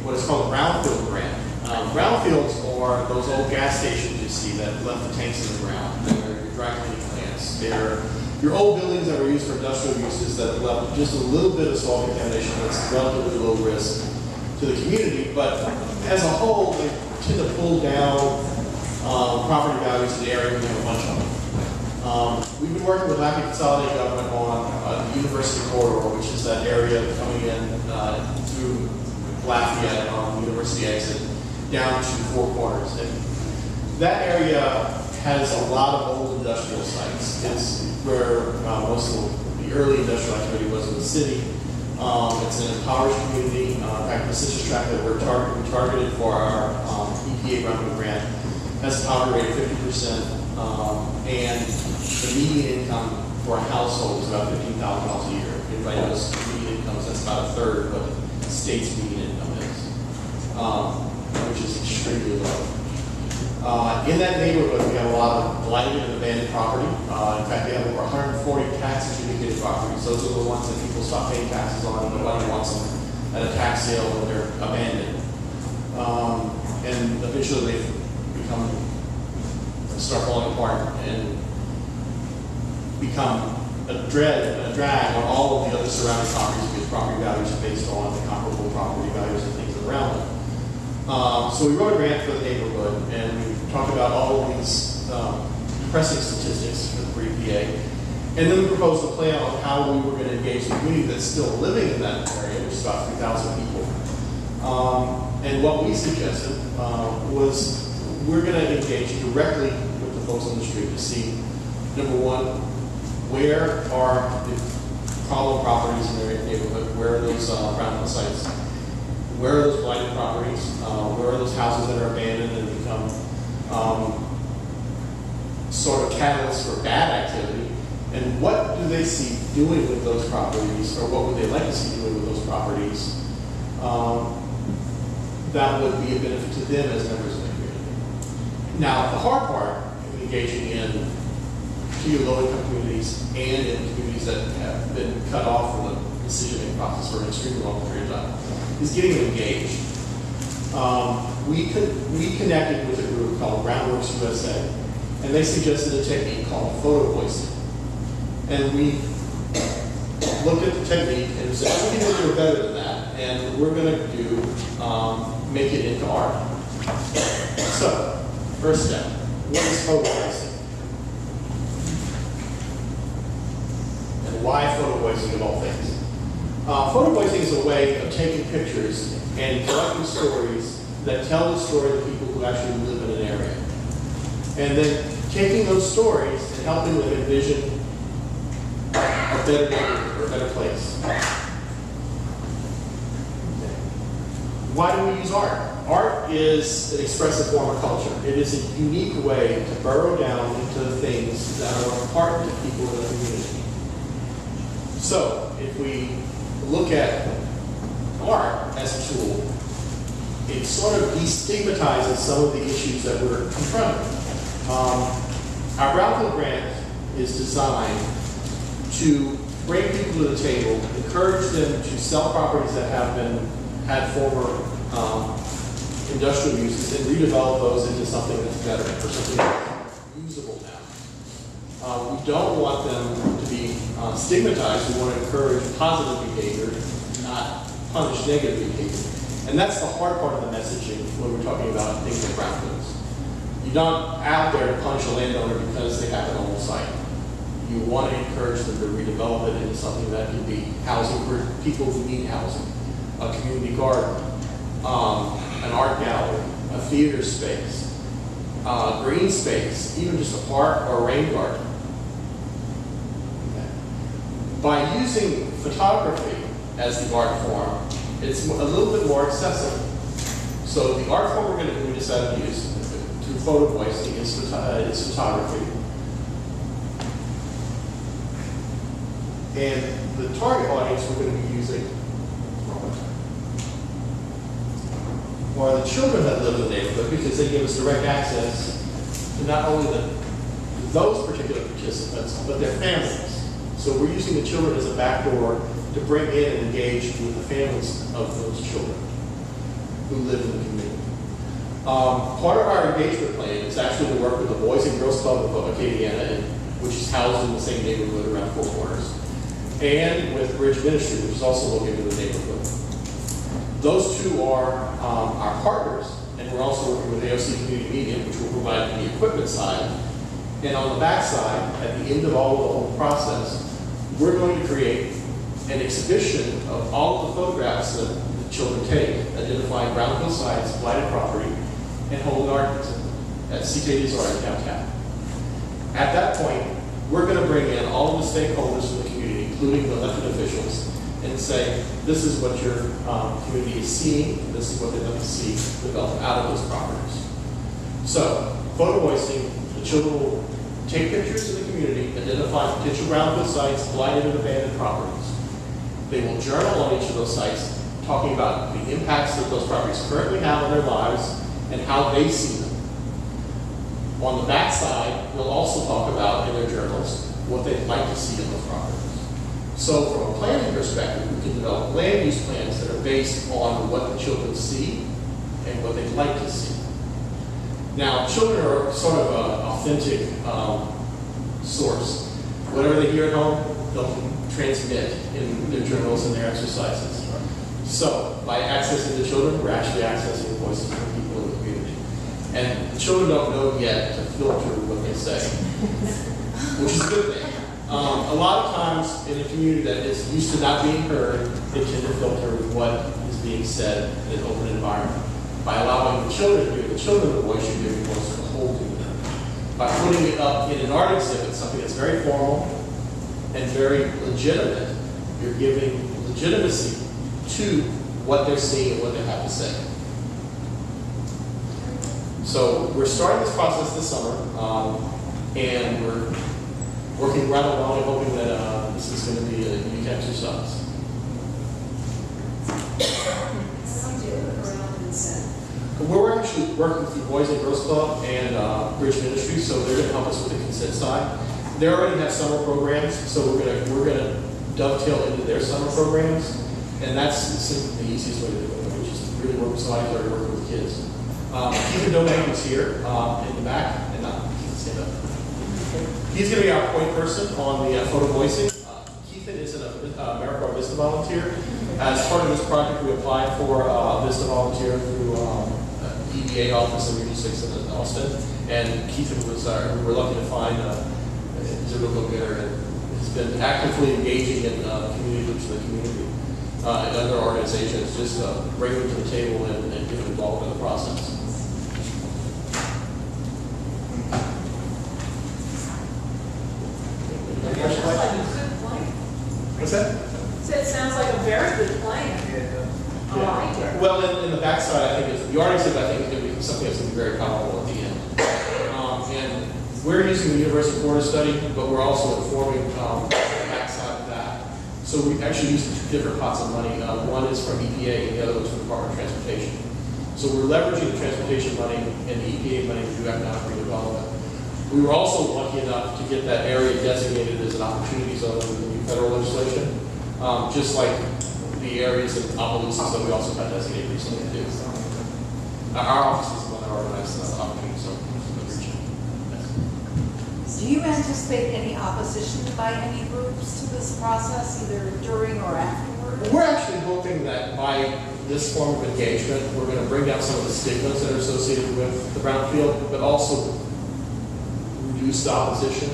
what is called a brownfield grant Brownfields are those old gas stations you see that left the tanks in the ground. They're your dry cleaning plants. They're your old buildings that were used for industrial uses that left just a little bit of soil contamination that's relatively low risk to the community. But as a whole, they tend to pull down property values in the area. We have a bunch of them. We've been working with Lafayette Consolidated Government on the University Corridor, which is that area coming in through Lafayette on the University exit down to Four Corners. And that area has a lot of old industrial sites. It's where most of the early industrial activity was in the city. It's an impoverished community. In fact, the census tract that we targeted for our EPA Brownfield grant has a poverty rate of 50%, and the median income for a household is about $15,000 a year. Everybody knows median incomes, that's about a third of what the state's median income is, which is extremely low. In that neighborhood, we have a lot of blighted and abandoned property. In fact, we have over 140 tax adjudicated properties. Those are the ones that people stop paying taxes on and nobody wants them at a tax sale when they're abandoned. And eventually they start falling apart and become a drag on all of the other surrounding properties because property values are based on the comparable property values and things around them. So we wrote a grant for the neighborhood, and we talked about all of these depressing statistics for EPA. And then we proposed a plan on how we were going to engage the community that's still living in that area, which is about 3,000 people. And what we suggested was we're going to engage directly with the folks on the street to see, number one, where are the problem properties in their neighborhood? Where are those brownfield sites? Where are those blighted properties? Where are those houses that are abandoned and become sort of catalysts for bad activity? And what do they see doing with those properties, or what would they like to see doing with those properties that would be a benefit to them as members of the community? Now, the hard part of engaging in low-income communities and in communities that have been cut off from the decision-making process for an extremely long period of time is getting them engaged. We connected with a group called Groundworks USA, and they suggested a technique called PhotoVoice. And we looked at the technique and said, we can do better than that, and we're going to do make it into art. So, first step, what is PhotoVoicing? And why PhotoVoicing of all things? PhotoVoicing is a way of taking pictures and collecting stories that tell the story of the people who actually live in an area. And then taking those stories and helping them envision a better neighborhood or a better place. Why do we use art? Art is an expressive form of culture. It is a unique way to burrow down into the things that are important to people in the community. So, if we look at art as a tool, it sort of destigmatizes some of the issues that we're confronting. Our Brownfield grant is designed to bring people to the table, encourage them to sell properties that have had former industrial uses and redevelop those into something that's better or something that's usable now. We don't want them to be stigmatized. We want to encourage positive behavior, not punish negative behavior. And that's the hard part of the messaging when we're talking about things like brownfields. You're not out there to punish a landowner because they have an old site. You want to encourage them to redevelop it into something that can be housing for people who need housing, a community garden, an art gallery, a theater space, green space, even just a park or a rain garden. Okay. By using photography as the art form, it's a little bit more accessible. So the art form we decided to use through PhotoVoicing is photography. And the target audience we're going to be using are the children that live in the neighborhood, because they give us direct access to not only those particular participants, but their families. So we're using the children as a backdoor to bring in and engage with the families of those children who live in the community. Part of our engagement plan is actually to work with the Boys and Girls Club of Acadiana, which is housed in the same neighborhood around Four Corners, and with Bridge Ministry, which is also located in the neighborhood. Those two are our partners, and we're also working with AOC Community Media, which will provide the equipment side. And on the back side, at the end of the whole process, we're going to create an exhibition of all of the photographs that the children take, identifying brownfield sites, blighted property, and home gardens at CJD's Art in downtown. At that point, we're going to bring in all of the stakeholders in the community, including the elected officials, and say, this is what your community is seeing, this is what they'd like to see develop out of those properties. So, photo voicing, the children will take pictures of the community, identify potential brownfield sites, blighted and abandoned properties. They will journal on each of those sites, talking about the impacts that those properties currently have on their lives and how they see them. On the back side, they'll also talk about in their journals what they'd like to see in those properties. So from a planning perspective, we can develop land use plans that are based on what the children see and what they'd like to see. Now, children are sort of an authentic source. Whatever they hear at home, they'll transmit in their journals and their exercises. So, by accessing the children, we're actually accessing the voices of people in the community. And the children don't know yet to filter what they say, which is a good thing. A lot of times in a community that is used to not being heard, they tend to filter what is being said in an open environment. By allowing the children to give the children a voice, you're giving voice to the whole community. By putting it up in an art exhibit, something that's very formal and very legitimate, you're giving legitimacy to what they're seeing and what they have to say. So we're starting this process this summer, and we're working right along and hoping that this is going to be a unique exercise. We're actually working through Boys and Girls Club and Bridge Ministry, so they're going to help us with the consent side. They already have summer programs, so we're going to dovetail into their summer programs, and that's simply the easiest way to do it, which is really work with somebody who's already working with kids. Keith Domingue is here in the back, and stand up. He's going to be our point person on the photo voicing. Keith is an AmeriCorps Vista volunteer. As part of this project, we applied for a Vista volunteer through EBA office in Region 6 in Austin, and Keith was we were lucky to find he's a real go-getter and has been actively engaging in community groups in the community and other organizations, just bringing them to the table and getting involved in the process. What's that? So it sounds like a very good plan. I like it. Well, in the backside, I think the art exhibit, I think, is going to be something that's going to be very powerful at the end. And we're using the University Porter study, but we're also informing the backside of that. So we actually use two different pots of money. One is from EPA, and the other was from the Department of Transportation. So we're leveraging the transportation money and the EPA money to do economic redevelopment. We were also lucky enough to get that area designated as an opportunity zone with the new federal legislation, just like the areas in Opelousas that we also got designated recently too. Our office is the one that organized the opportunity zone for the region. Do you anticipate any opposition by any groups to this process, either during or afterward? We're actually hoping that by this form of engagement, we're going to bring down some of the stigmas that are associated with the brownfield, but also reduce the opposition.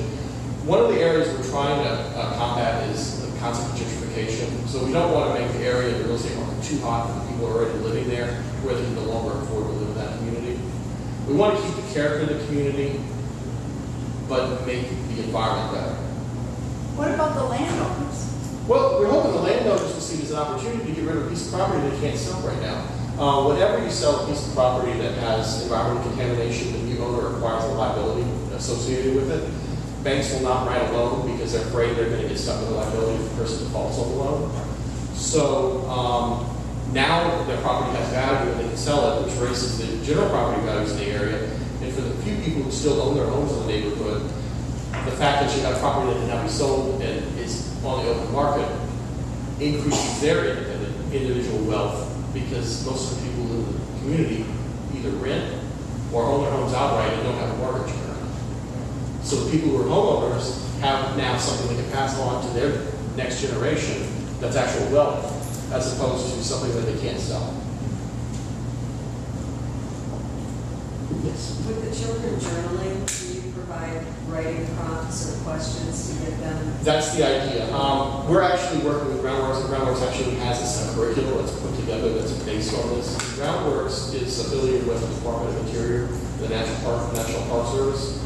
One of the areas we're trying to combat is the concept of gentrification. So we don't want to make the area of the real estate market too hot for the people already living there, where they can no longer afford to live in that community. We want to keep the character of the community, but make the environment better. What about the landowners? Well, we're hoping the landowners will see it as an opportunity to get rid of a piece of property they can't sell right now. Whenever you sell a piece of property that has environmental contamination, the new owner requires a liability associated with it. Banks will not write a loan because they're afraid they're going to get stuck with a liability if the person defaults on the loan. So now their property has value and they can sell it, which raises the general property values in the area. And for the few people who still own their homes in the neighborhood, the fact that you have property that can now be sold and is on the open market increases their individual wealth, because most of the people in the community either rent or own their homes outright and don't have a mortgage currently. So the people who are homeowners have now something they can pass on to their next generation that's actual wealth, as opposed to something that they can't sell. Yes. With the children journaling, do you provide writing prompts or questions to get them? That's the idea. We're actually working with Groundworks, and Groundworks actually has a curriculum that's put together that's based on this. Groundworks is affiliated with the Department of Interior, the National Park Service.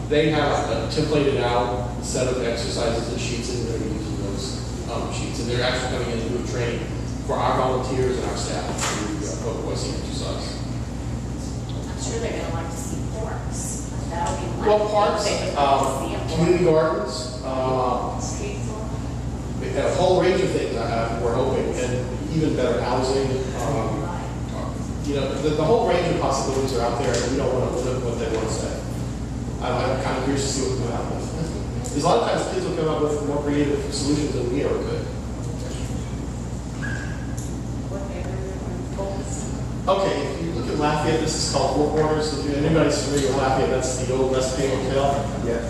They have a templated out set of exercises and sheets, and they're going to be using those sheets. And they're actually coming in to do a training for our volunteers and our staff to do PhotoVoice exercise. I'm sure they're gonna like to see parks. That'll be one. Well, parks, community gardens, Streets. we have a whole range of things we're hoping, and even better housing. You know, the whole range of possibilities are out there, and we don't want to limit what they want to say. I'm kind of curious to see what they come out with. Because a lot of times kids will come up with more creative solutions than we ever could. Okay, if you look at Lafayette, this is called Four Corners. If anybody's familiar with Lafayette, that's the old Recipe Hotel. Yeah.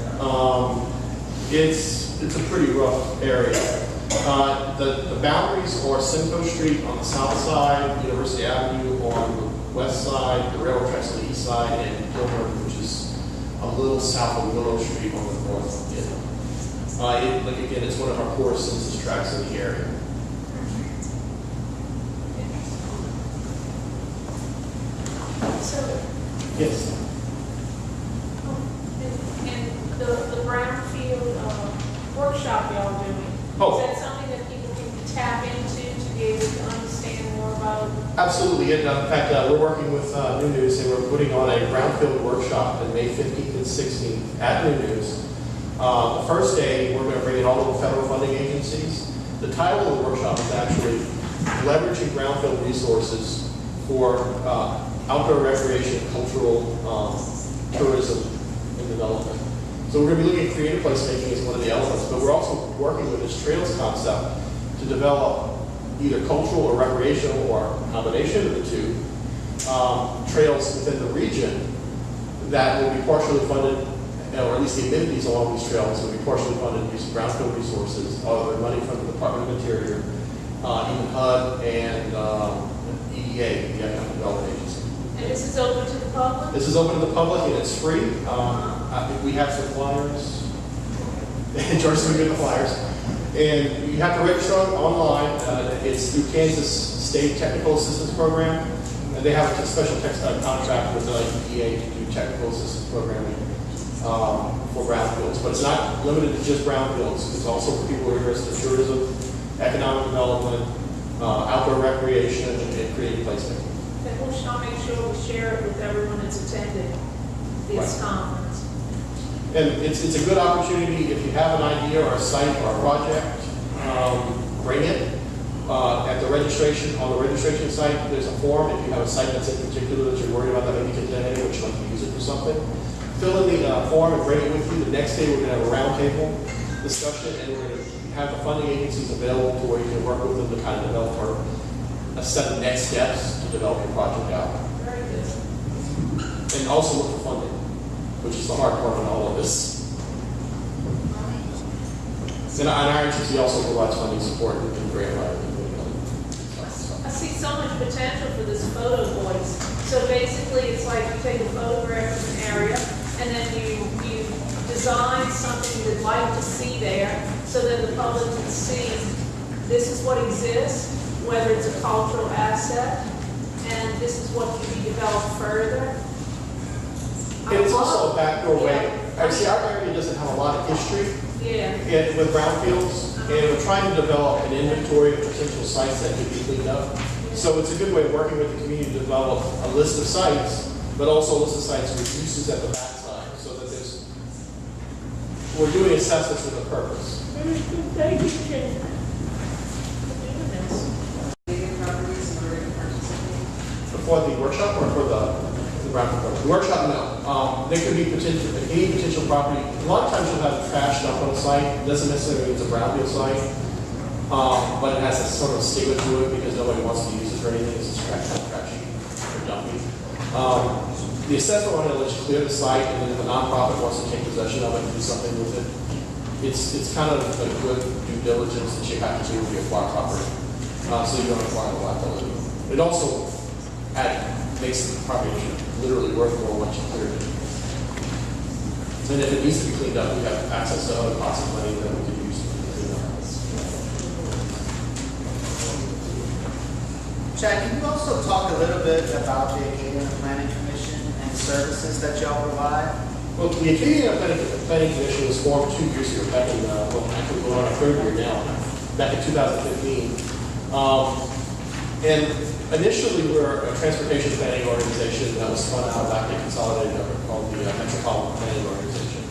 It's a pretty rough area. The boundaries are Simcoe Street on the south side, University Avenue on the west side, the railroad tracks on the east side, and Gilbert, which is a little south of Willow Street on the north end. Like again, it's one of our core census tracts in the area. So, Yes. and the brownfield workshop y'all doing, is that something that people can tap into to be able to understand more about? Absolutely. And in fact, we're working with NUNU, and we're putting on a brownfield workshop on May 15th and 16th at NUNU. The first day, we're going to bring in all of the federal funding agencies. The title of the workshop is actually Leveraging Brownfield Resources for Outdoor Recreation, Cultural Tourism, and Development. So we're going to be looking at creative placemaking as one of the elements, but we're also working with this trails concept to develop either cultural or recreational or a combination of the two trails within the region that will be partially funded, or at least the amenities along these trails will be partially funded using brownfield resources, other money from the Department of Interior, even HUD and EDA, the Economic Development Agency. And this is open to the public? This is open to the public and it's free. We have some flyers. George's going to get the flyers. And you have to register online. It's through Kansas State Technical Assistance Program. And they have a special contract with EPA to do technical assistance programming for brownfields. But it's not limited to just brownfields. It's also for people who are interested in tourism, economic development, outdoor recreation, and creative placemaking. Then we'll make sure we share it with everyone that's attended this conference. And it's a good opportunity if you have an idea or a site or a project, bring it. At the registration, on the registration site, there's a form. If you have a site that's in particular that you're worried about that maybe contaminated, or you'd like to use it for something, fill in the form and bring it with you. The next day we're going to have a roundtable discussion, and we're going to have the funding agencies available to where you can work with them to kind of develop a set of next steps to develop your project out. Very good. And also look for funding, which is the hard part of all of this. And our agency also provides funding support and grant writing. I see so much potential for this PhotoVoice. So basically, it's like you take a photograph of an area, and then you design something you'd like to see there, so that the public can see this is what exists, whether it's a cultural asset, and this is what can be developed further. And it's also a backdoor way. Actually, our area doesn't have a lot of history with brownfields, and we're trying to develop an inventory of potential sites that could be cleaned up. So it's a good way of working with the community to develop a list of sites, but also a list of sites with uses at the backside, so that we're doing assessments with a purpose. Thank you, Jen. For the workshop or for the brownfield program? The workshop, no. There could be any potential property. A lot of times you'll have trash dump on a site. It doesn't necessarily mean it's a brownfield site, but it has a sort of stigma to it because nobody wants to use it for anything. It's just trash or dumping. The assessor on it lets you clear the site, and then if a nonprofit wants to take possession of it and do something with it, it's kind of a good due diligence that you have to do when you acquire property, so you don't acquire the liability. It also makes the property literally worth more once you clear it. And if it needs to be cleaned up, we have access to other pots of money that we can use to clean up. Chad, can you also talk a little bit about the Acadiana Planning Commission and services that y'all provide? Well, the Acadiana Planning Commission was formed 2 years ago, back in, actually going on our 3rd year now, back in 2015. And initially we were a transportation planning organization that was spun out of a consolidated effort called the Metropolitan Planning Organization.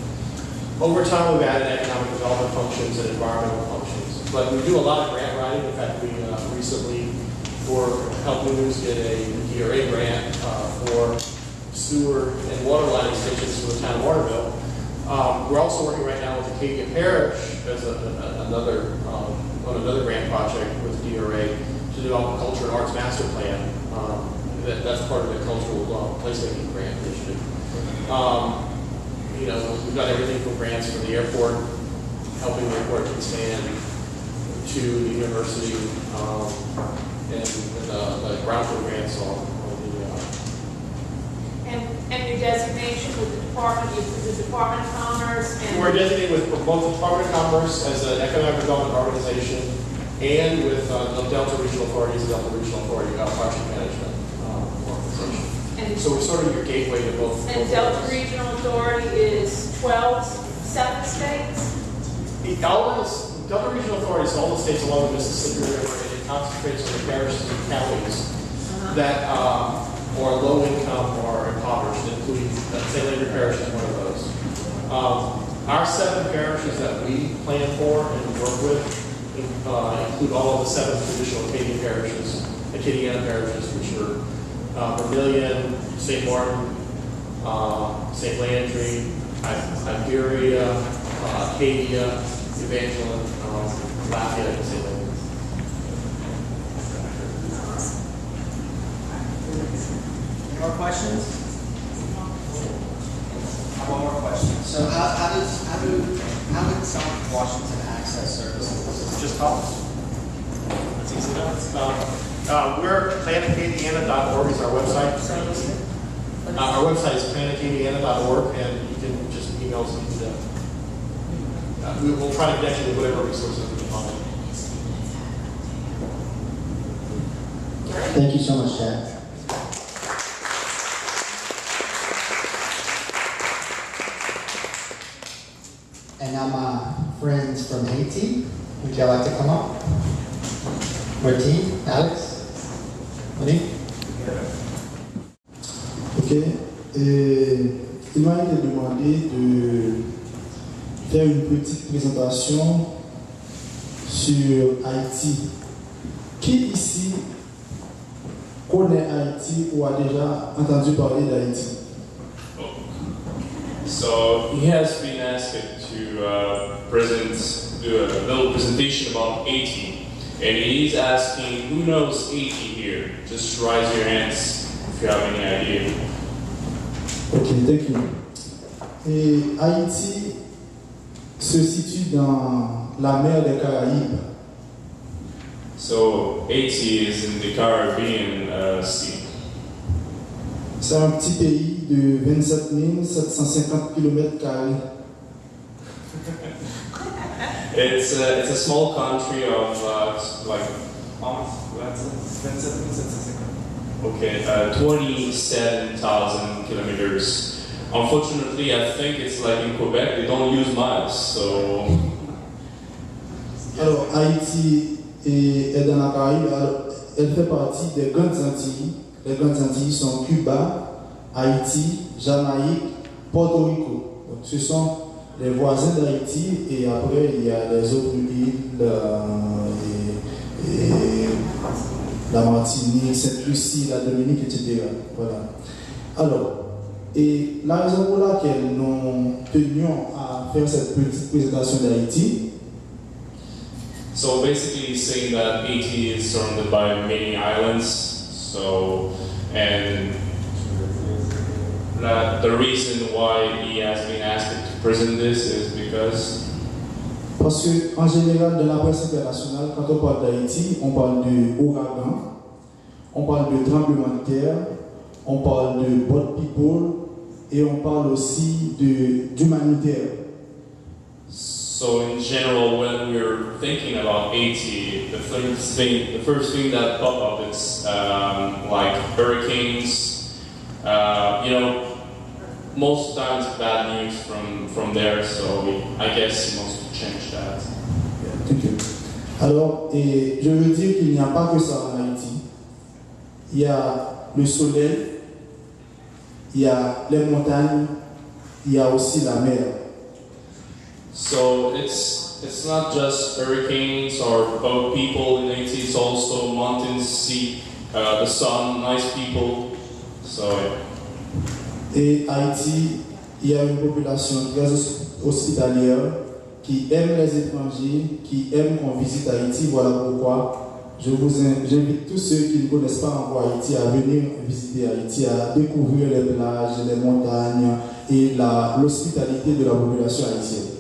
Over time we've added economic development functions and environmental functions. But we do a lot of grant writing. In fact, we recently helped NUNU get a DRA grant for sewer and water line extensions for the town of Waterville. We're also working right now with Acadia Parish as another grant project with DRA to develop a culture and arts master plan. That's part of the cultural placemaking grant initiative. We've got everything from grants from the airport, helping the airport expand, to the university, and the groundwork grants on the And your designation with the Department of Commerce and... We're designated with both the Department of Commerce as an economic development organization and with the Delta Regional Authority as a Delta Regional Authority project management organization. So we're sort of your gateway to both. And Delta Regional Authority is 7 states? Delta Regional Authority is all the states along the Mississippi River, and it concentrates on the parishes and counties that are low income or impoverished, including St. Landry Parish is one of those. Our 7 parishes that we plan for and work with include all of the 7 traditional Acadian parishes, Acadiana parishes, which are Vermilion, St. Martin, St. Landry, Iberia, Acadia, Evangeline, Lafayette, and St. Landry. Any more questions? One more question. So how would someone from Washington access services? Just call us. That's easy enough. We're planacadiana.org is our website. Our website is planacadiana.org, and you can just email us. We'll try to connect you with whatever resources we can find. Thank you so much, Chad. And now my friends from Haiti, would y'all like to come up? Martine, Alex, Monique? Ok. Il m'a été demandé de faire une petite présentation sur Haïti. Qui ici connaît Haïti ou a déjà entendu parler d'Haïti? So he has been asked to do a little presentation about Haiti, and he's asking who knows Haiti here. Just raise your hands if you have any idea. Ok, thank you. Et Haïti se situe dans la mer des Caraïbes. So Haiti is in the Caribbean Sea. C'est un petit pays de 27 750 km². It's a small country of okay, 27,000 kilometers. Unfortunately, I think it's like in Quebec, they don't use miles, so... Alors, Haïti est dans la Caraïbe, elle fait partie des Grandes Antilles. Les Grandes Antilles sont Cuba, Haïti, Jamaïque, Porto Rico. Donc, ce sont les voisins d'Haïti, et après il y a les autres îles, et la Martinique, Sainte-Lucie, la Dominique, etc. Voilà. Alors, et la raison pour laquelle nous tenions à faire cette petite présentation d'Haïti, So basically he's saying that Haiti is surrounded by many islands, so, and that the reason why he has been asked to present this is because. Parce qu'en général, dans la presse internationale, quand on parle d'Haïti, on parle de ouragan, on parle de tremblement de terre, on parle de boat people et on parle aussi d'humanitaire. So in general, when we're thinking about Haiti, the first thing that pops up is like hurricanes. Most times bad news from there. So I guess he wants to change that. Yeah, thank you. Alors, et je veux dire qu'il n'y a pas que ça en Haïti. Il y a le soleil, il y a les montagnes, il y a aussi la mer. So it's not just hurricanes or boat people in Haiti, it's also mountains, sea, the sun, nice people. So. Et Haïti, il y a une population très hospitalière qui aime les étrangers, qui aime qu'on visite Haïti. Voilà pourquoi j'invite tous ceux qui ne connaissent pas encore Haïti à venir visiter Haïti, à découvrir les plages, les montagnes et l'hospitalité de la population haïtienne.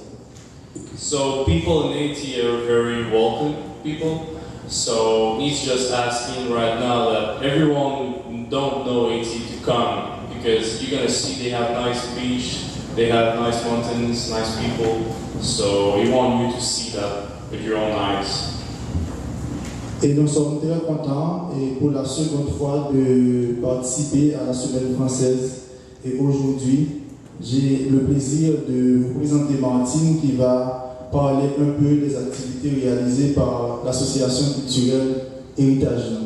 So people in Haiti are very welcome people. So he's just asking right now that everyone who don't know Haiti to come, because you're gonna see they have nice beach, they have nice mountains, nice people. So we want you to see that with your own eyes. Et nous sommes très contents et pour la seconde fois de participer à la Semaine française. Et aujourd'hui, j'ai le plaisir de vous présenter Martine qui va parler un peu des activités réalisées par l'association culturelle Héritage.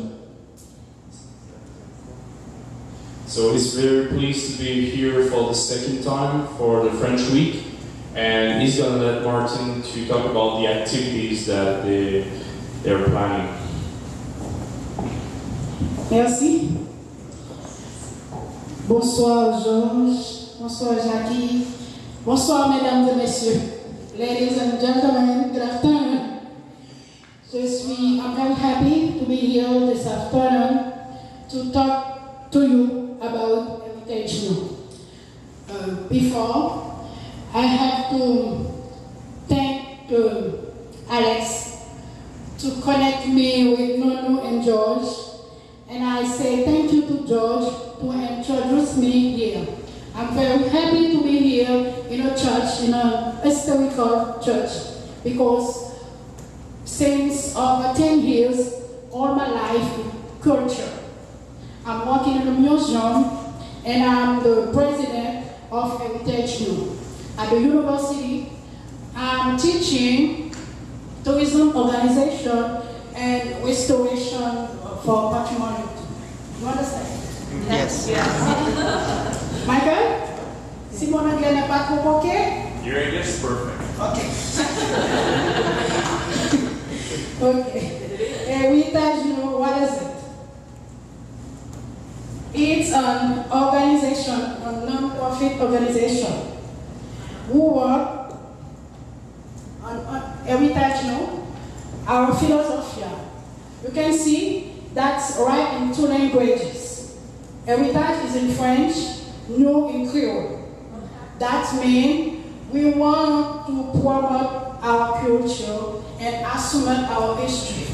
So he's very pleased to be here for the second time for the French Week, and he's going to let Martine to talk about the activities that they're planning. Merci. Bonsoir Georges, bonsoir Jackie, bonsoir mesdames et messieurs. Ladies and gentlemen, good afternoon. I'm very happy to be here this afternoon to talk to you about Heritage NUNU. Before, I have to thank Alex to connect me with NUNU and George, and I say thank you to George to introduce me here. I'm very happy to be here in a church, in a historical church, because since over 10 years, all my life in culture. I'm working in a museum, and I'm the president of Heritage NUNU. At the university, I'm teaching tourism organization and restoration for patrimony. You understand? Yes. Michael? Si mon anglais n'est pas trop ok? Your English is perfect. Okay. Okay. Héritage, you know, what is it? It's an organization, a non-profit organization, who work on Héritage NUNU, our philosophy. You can see that's right in 2 languages. Héritage is in French, NUNU in Creole. That means we want to promote our culture and assume our history.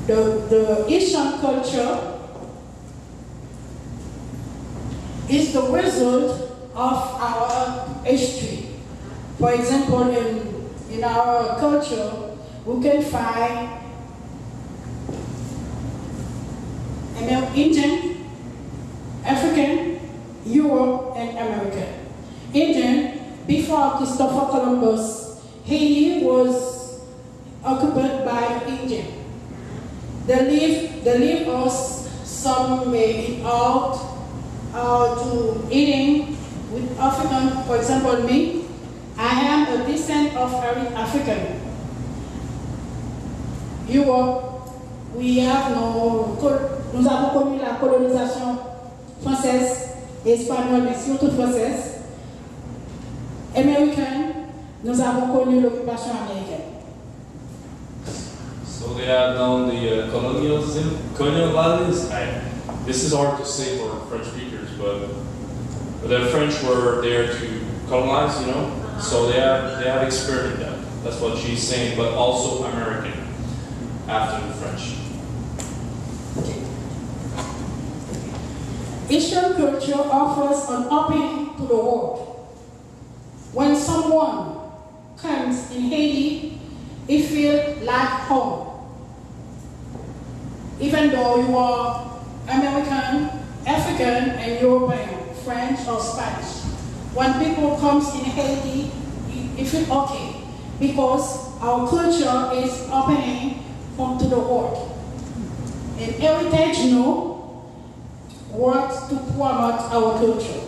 The Haitian culture is the result of our history. For example, in our culture, we can find Indian, African, Europe, and American. Indian, before Christopher Columbus, Haiti was occupied by Indian. They live us some way in art, to eating with African. For example, me, I am a descent of African. Europe, nous avons connu la colonisation française et espagnole, mais surtout française. Américaine, nous avons connu l'occupation américaine. So they have known the colonialism. This is hard to say for French speakers, but The French were there to colonize, you know, so they have experimented that. That's what she's saying, but also American after the French. Asian culture offers an opening to the world. When someone comes in Haiti, it feels like home. Even though you are American, African, and European, French or Spanish. When people come in Haiti, it feels okay because our culture is opening to the world. And Heritage, you know, works to promote our culture.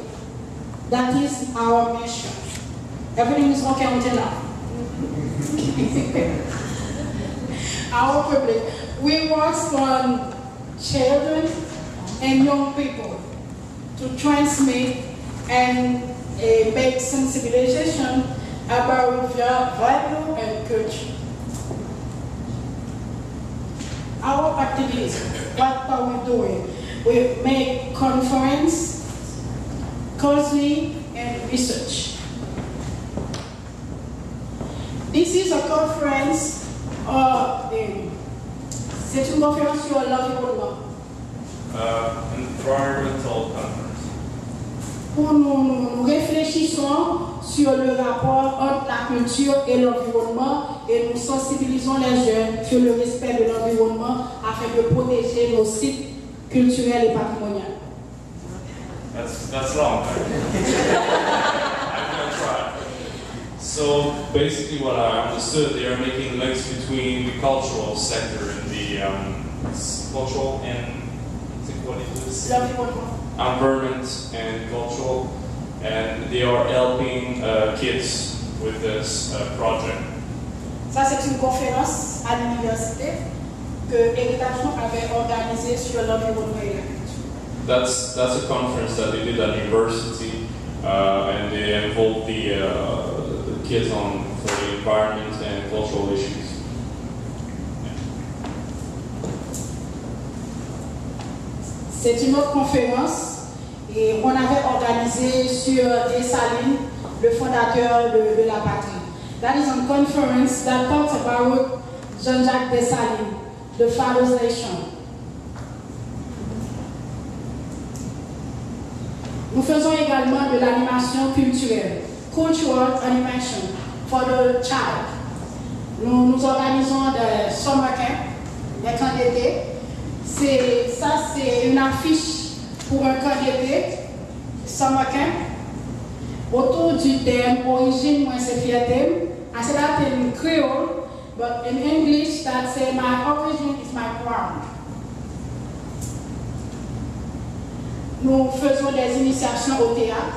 That is our mission. Everything is okay until now. Our public, we work on children and young people to transmit and make sensibilization about their value and culture. Our activities, what are we doing? We make conference, counseling, and research. This is a conference, c'est une conférence sur l'environnement. Environmental conference. Où nous réfléchissons sur le rapport entre la culture et l'environnement et nous sensibilisons les jeunes sur le respect de l'environnement afin de protéger nos sites culturels et patrimoniaux. That's long. I'm gonna try. So basically what I understood, they are making links between the cultural sector and the cultural and what is environment and cultural, and they are helping kids with this project. Ça c'est une conférence à l'université que Héritage avait organisée sur l'environnement et la culture. That's a conference that they did at university, and they involved the kids on for the environment and cultural issues. C'est une autre conférence et on avait organisé sur Dessalines, le fondateur de la patrie. That is a conference that talks about Jean-Jacques Dessalines, the father's nation. Nous faisons également de l'animation culturelle, cultural animation for the child. Nous organisons des summer camp, des camps d'été. C'est une affiche pour un camp d'été, summer camp, autour du thème origine, moi c'est fierté. I said that in Creole, but in English that say my origin is my ground. Nous faisons des initiations au théâtre,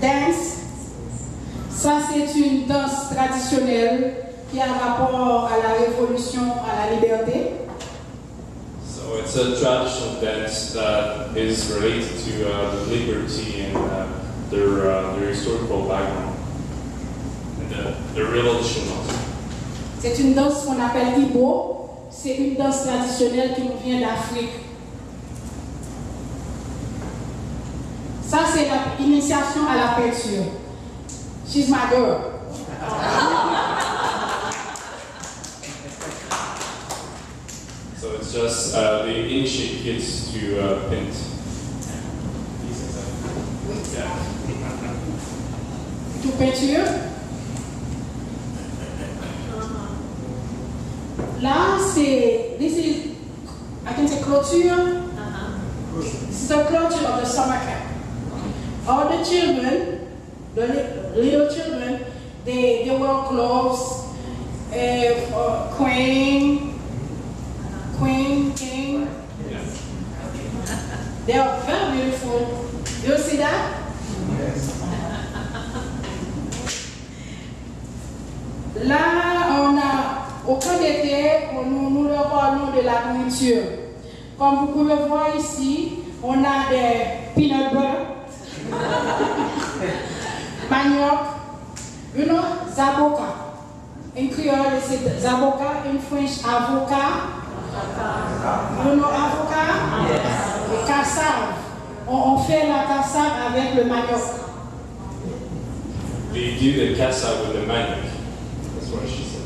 dance. Ça, c'est une danse traditionnelle qui a rapport à la révolution, à la liberté. So it's a traditional dance that is related to the liberty and their historical background and the revolution also. C'est une danse qu'on appelle Ibo. C'est une danse traditionnelle qui nous vient d'Afrique. Ça, c'est l'initiation à la peinture. She's my girl. So it's just they initiate kids to paint. Yeah. To peinture. Là, I can say clôture. This is a clôture of the summer camp. All the children, the little children, they wear clothes, queen, king. Yes. They are very beautiful. You see that? Yes. Là, au camp d'été, nous leur parlons de la nourriture. Comme vous pouvez voir ici, on a des peanut butter, manioc, zaboka, In Creole, c'est des avocats. In French, avocat. You know avocat? Et cassave. On fait la cassave avec le manioc. They do the cassave with the manioc. That's what she said.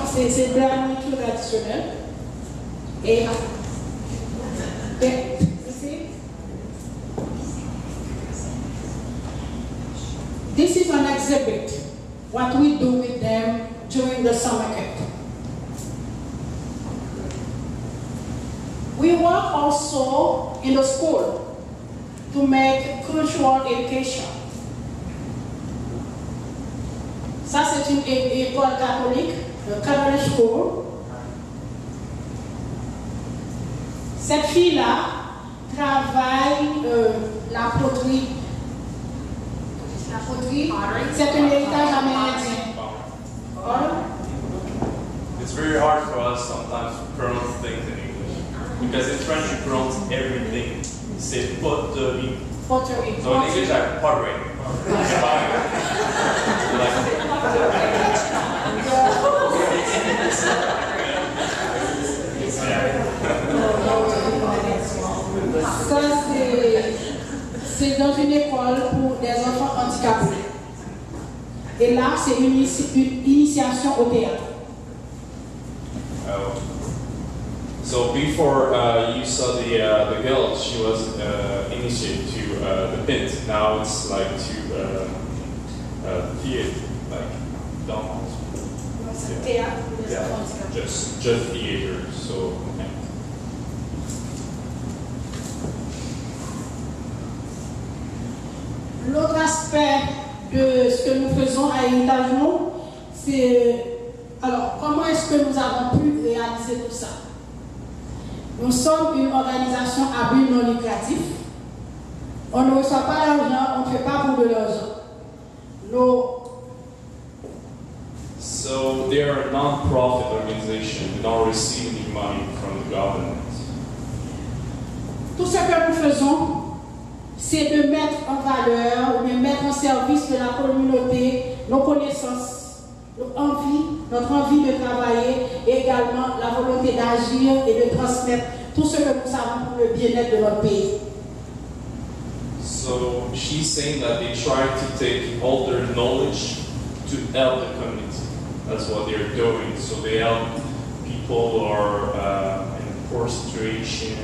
C'est de la nourriture traditionnelle. Et this is an exhibit, what we do with them during the summer camp. We work also in the school to make cultural education. Ça, c'est une école catholique, le Catholic School. Cette fille-là travaille la poterie. La poterie, c'est un héritage amérindien. It's very hard for us sometimes to pronounce things in English. Because in French you pronounce everything. C'est poterie. Pottery. So in English I pottery. C'est dans une école pour des enfants handicapés. Et là, c'est une initiation au théâtre. So before you saw the girl, she was initiated to the pit. Now it's like to theater, like dance. Yeah, just theater. So. Okay. L'autre aspect de ce que nous faisons à Héritage, c'est alors comment est-ce que nous avons pu réaliser tout ça? Nous sommes une organisation à but non lucratif. On ne reçoit pas l'argent, on ne fait pas pour de l'argent. So they are a non-profit organization. We don't receive any money from the government. Tout ce que nous faisons, c'est de mettre en valeur, ou de mettre en service de la communauté nos connaissances, notre envie de travailler et également la volonté d'agir et de transmettre tout ce que nous savons pour le bien-être de notre pays. So she's saying that they try to take all their knowledge to help the community. That's what they're doing. So they help people who are in a poor situation,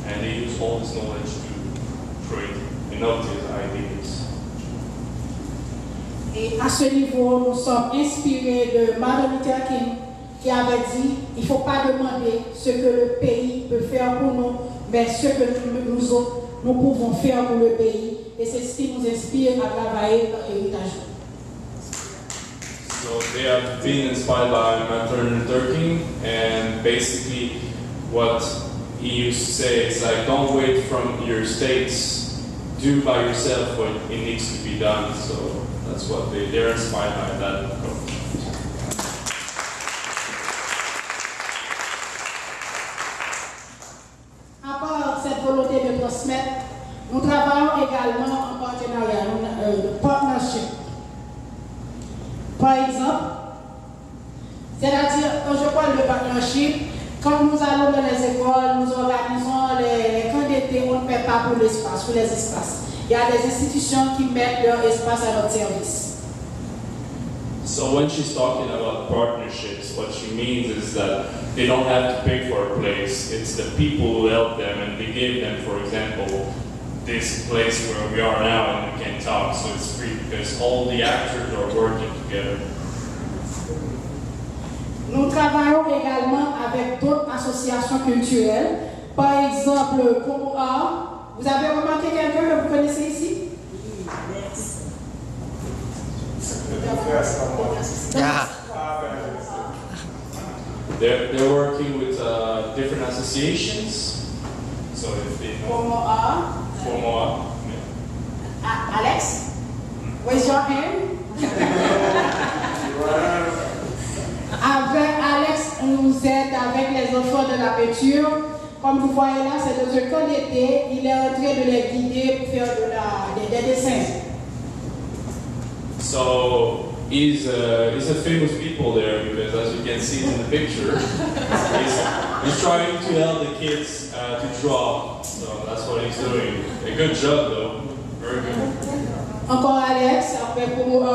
and they use all this knowledge to create innovative ideas. Et à ce niveau, nous sommes inspirés de Martin Luther King qui avait dit il ne faut pas demander ce que le pays peut faire pour nous, mais ce que nous pouvons faire pour le pays. Et c'est ce qui nous inspire à travailler dans Héritage. So they have been inspired by Martin Luther King, and basically what he used to say is like, don't wait from your states, do by yourself what it needs to be done. So that's what they're inspired by that. À part cette volonté de transmettre, nous travaillons également en partenariat, de partnership. Par exemple, c'est-à-dire, quand je parle de partnership, quand nous allons dans les écoles, nous organisons les camps d'été, on ne paie pas pour l'espace, pour les espaces. Il y a des institutions qui mettent leur espace à notre service. So when she's talking about partnerships, what she means is that they don't have to pay for a place. It's the people who help them, and they give them, for example, this place where we are now and we can talk, so it's free because all the actors are working together. Nous travaillons également avec d'autres associations culturelles. Par exemple, comme Art. Vous avez remarqué quelqu'un que vous connaissez ici? Yeah. They're working with different associations. So if they know. Fomoa. Alex? Where's your hand? Avec Alex, on nous aide avec les enfants de la peinture. Comme vous voyez là, c'est dans un camp d'été. Il est en train de les guider pour faire des dessins. So he's a famous people there because, as you can see in the picture, he's trying to help the kids to draw. So that's what he's doing. A good job, though. Very good. Encore Alex, après pour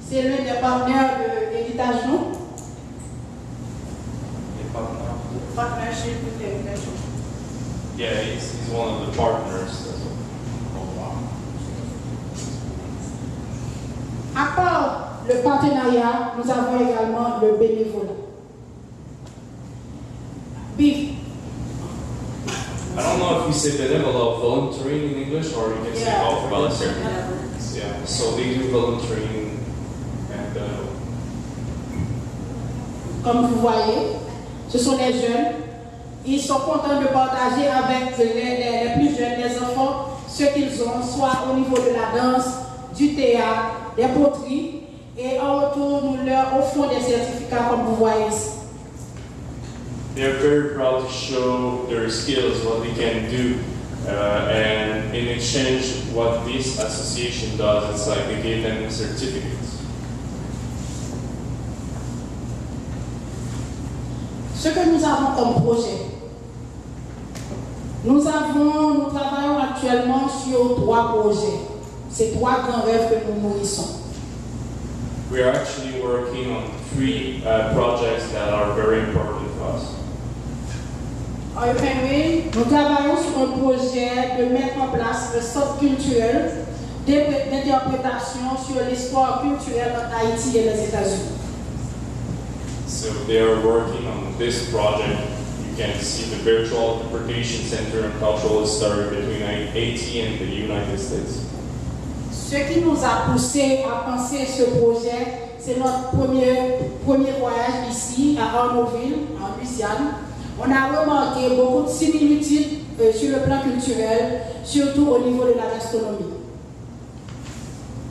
c'est l'un des partenaires de Héritage, non? Partnership with Héritage. Yeah, he's one of the partners. À part le partenariat, nous avons également le bénévolat. Bif. I don't know if we say benevolent volunteering in English or you can say volunteer. Yeah, so they do volunteering and Comme vous voyez, ce sont les jeunes. Ils sont contents de partager avec les plus jeunes, les enfants, ce qu'ils ont, soit au niveau de la danse, du théâtre, des poteries. Et en retour, nous leur offrons des certificats comme vous voyez ici. they're very proud to show their skills, what they can do, and in exchange, what this association does, it's like they give them certificates. Ce que nous avons comme projet, nous travaillons actuellement sur 3 projets. C'est 3 grands rêves que nous nourrissons. We are actually working on 3 projects that are very important for us. En Bien-Aimé, nous travaillons sur un projet de mettre en place le centre culturel d'interprétation sur l'histoire culturelle en Haïti et les États-Unis. So they are working on this project. You can see the virtual interpretation center and cultural history between Haiti and the United States. Ce qui nous a poussé à penser ce projet, c'est notre premier voyage ici à Arnaudville, en Louisiane. On a remarqué beaucoup de similitudes sur le plan culturel, surtout au niveau de la gastronomie.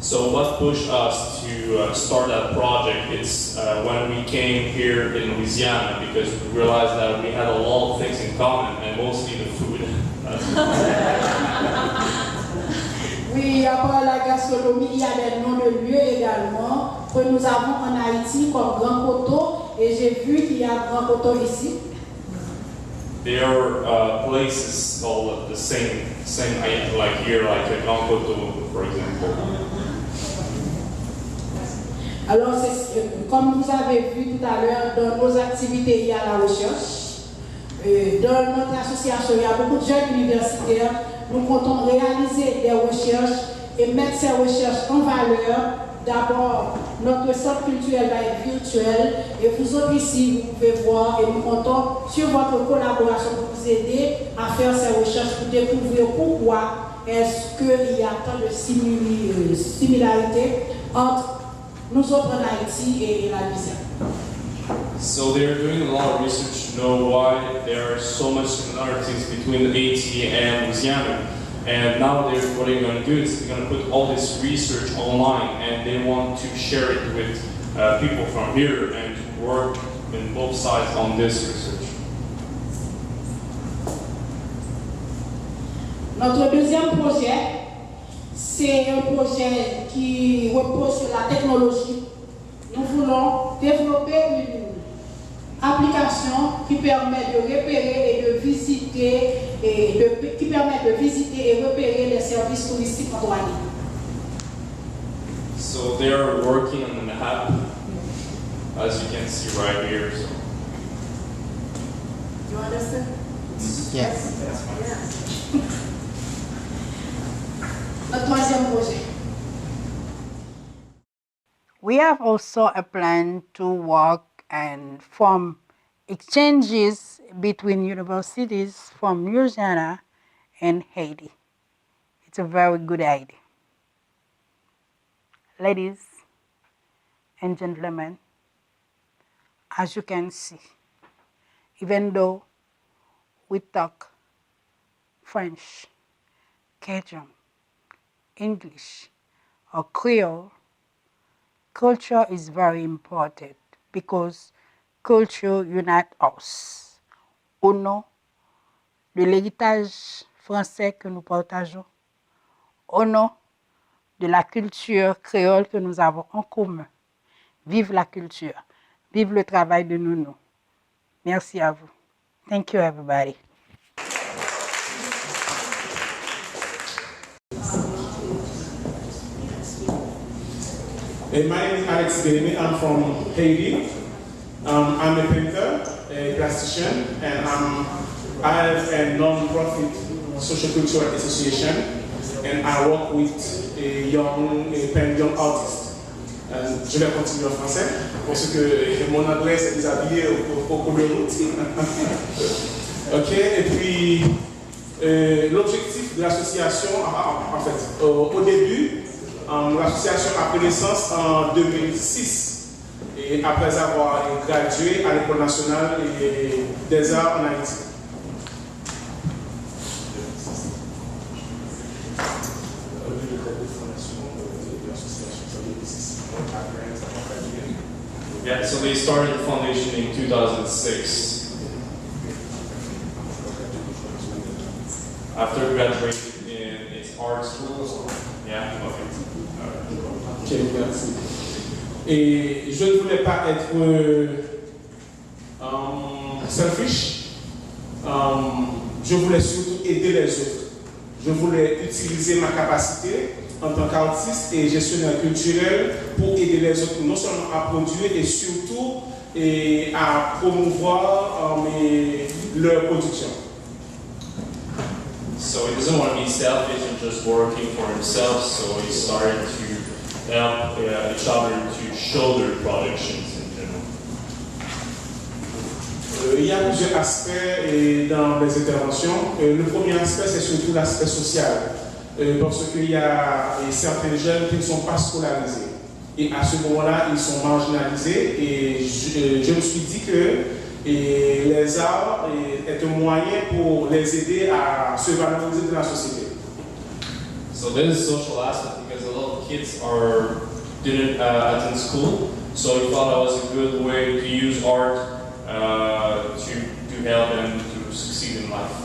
So what pushed us to start that project is when we came here in Louisiana, because we realized that we had a lot of things in common, and mostly the food. Oui, à part la gastronomie, il y a des noms de lieux également que nous avons en Haïti comme Grand Coteau, et j'ai vu qu'il y a Grand Coteau ici. There are places called the same like here, like Grand Coteau, for example. Alors, comme vous avez vu tout à l'heure, dans nos activités, il y a la recherche. Dans notre association, il y a beaucoup de jeunes universitaires. Nous comptons réaliser des recherches et mettre ces recherches en valeur. D'abord, notre centre culturel va être virtuel et vous autres ici, vous pouvez voir et nous comptons sur votre collaboration pour vous aider à faire ces recherches pour découvrir pourquoi est-ce qu'il y a tant de similarités entre nous autres en Haïti et la Louisiane. So they're doing a lot of research to know why there are so much similarities between Haiti and Louisiana. And now what they're going to do is they're going to put all this research online, and they want to share it with people from here and to work in both sides on this research. Notre deuxième projet, c'est un projet qui repose sur la technologie. Nous voulons développer une application qui permet de repérer et de visiter et repérer les services touristiques en douane. So they're working on an app, as you can see right here. So. You understand? Yes. Yes. Notre troisième projet. We have also a plan to work and form exchanges between universities from Louisiana and Haiti. It's a very good idea. Ladies and gentlemen, as you can see, even though we talk French, Cajun, English, or Creole, culture is very important because culture unites us. Au nom de l'héritage français que nous partageons, au nom de la culture créole que nous avons en commun. Vive la culture. Vive le travail de NUNU. Merci à vous. Thank you, everybody. My name is Alex Bien-Aimé. I'm from Haiti. I'm a painter, a plastician, and I have a non-profit social cultural association, and I work with young artists. Je vais continuer en français parce que mon anglais s'est déshabillé au cours de route. Ok, et puis l'objectif de l'association, en fait, au début, l'association a pris naissance en 2006 et après avoir gradué à l'École nationale des arts en Haïti. Yeah, so they started the foundation in 2006. After graduating in its art school. Yeah, okay. Ok, merci. Et je ne voulais pas être selfish. Je voulais surtout aider les autres. Je voulais utiliser ma capacité en tant qu'artiste et gestionnaire culturel pour aider les autres, non seulement à produire et surtout à promouvoir leur production. So he doesn't want to be selfish and just working for himself, so he started to help each other to show their productions in general. Il y a plusieurs aspects dans les interventions. Le premier aspect, c'est surtout l'aspect social. Parce qu'il y a certains jeunes qui ne sont pas scolarisés. Et à ce moment-là, ils sont marginalisés. Et je me suis dit que les arts est un moyen pour les aider à se valoriser dans la société. So there's a social aspect because a lot of kids didn't attend school. So he thought that was a good way to use art to help them to succeed in life.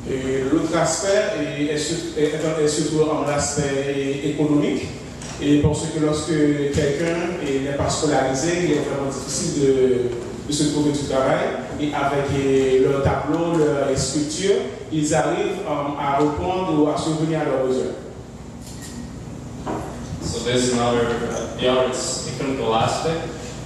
Et l'autre aspect est surtout l'aspect économique, et parce que lorsque quelqu'un n'est pas scolarisé, il est vraiment difficile de se trouver du travail, et avec leurs tableaux, leurs sculptures, ils arrivent à répondre ou à subvenir à leurs besoins. So there's the other economical aspect.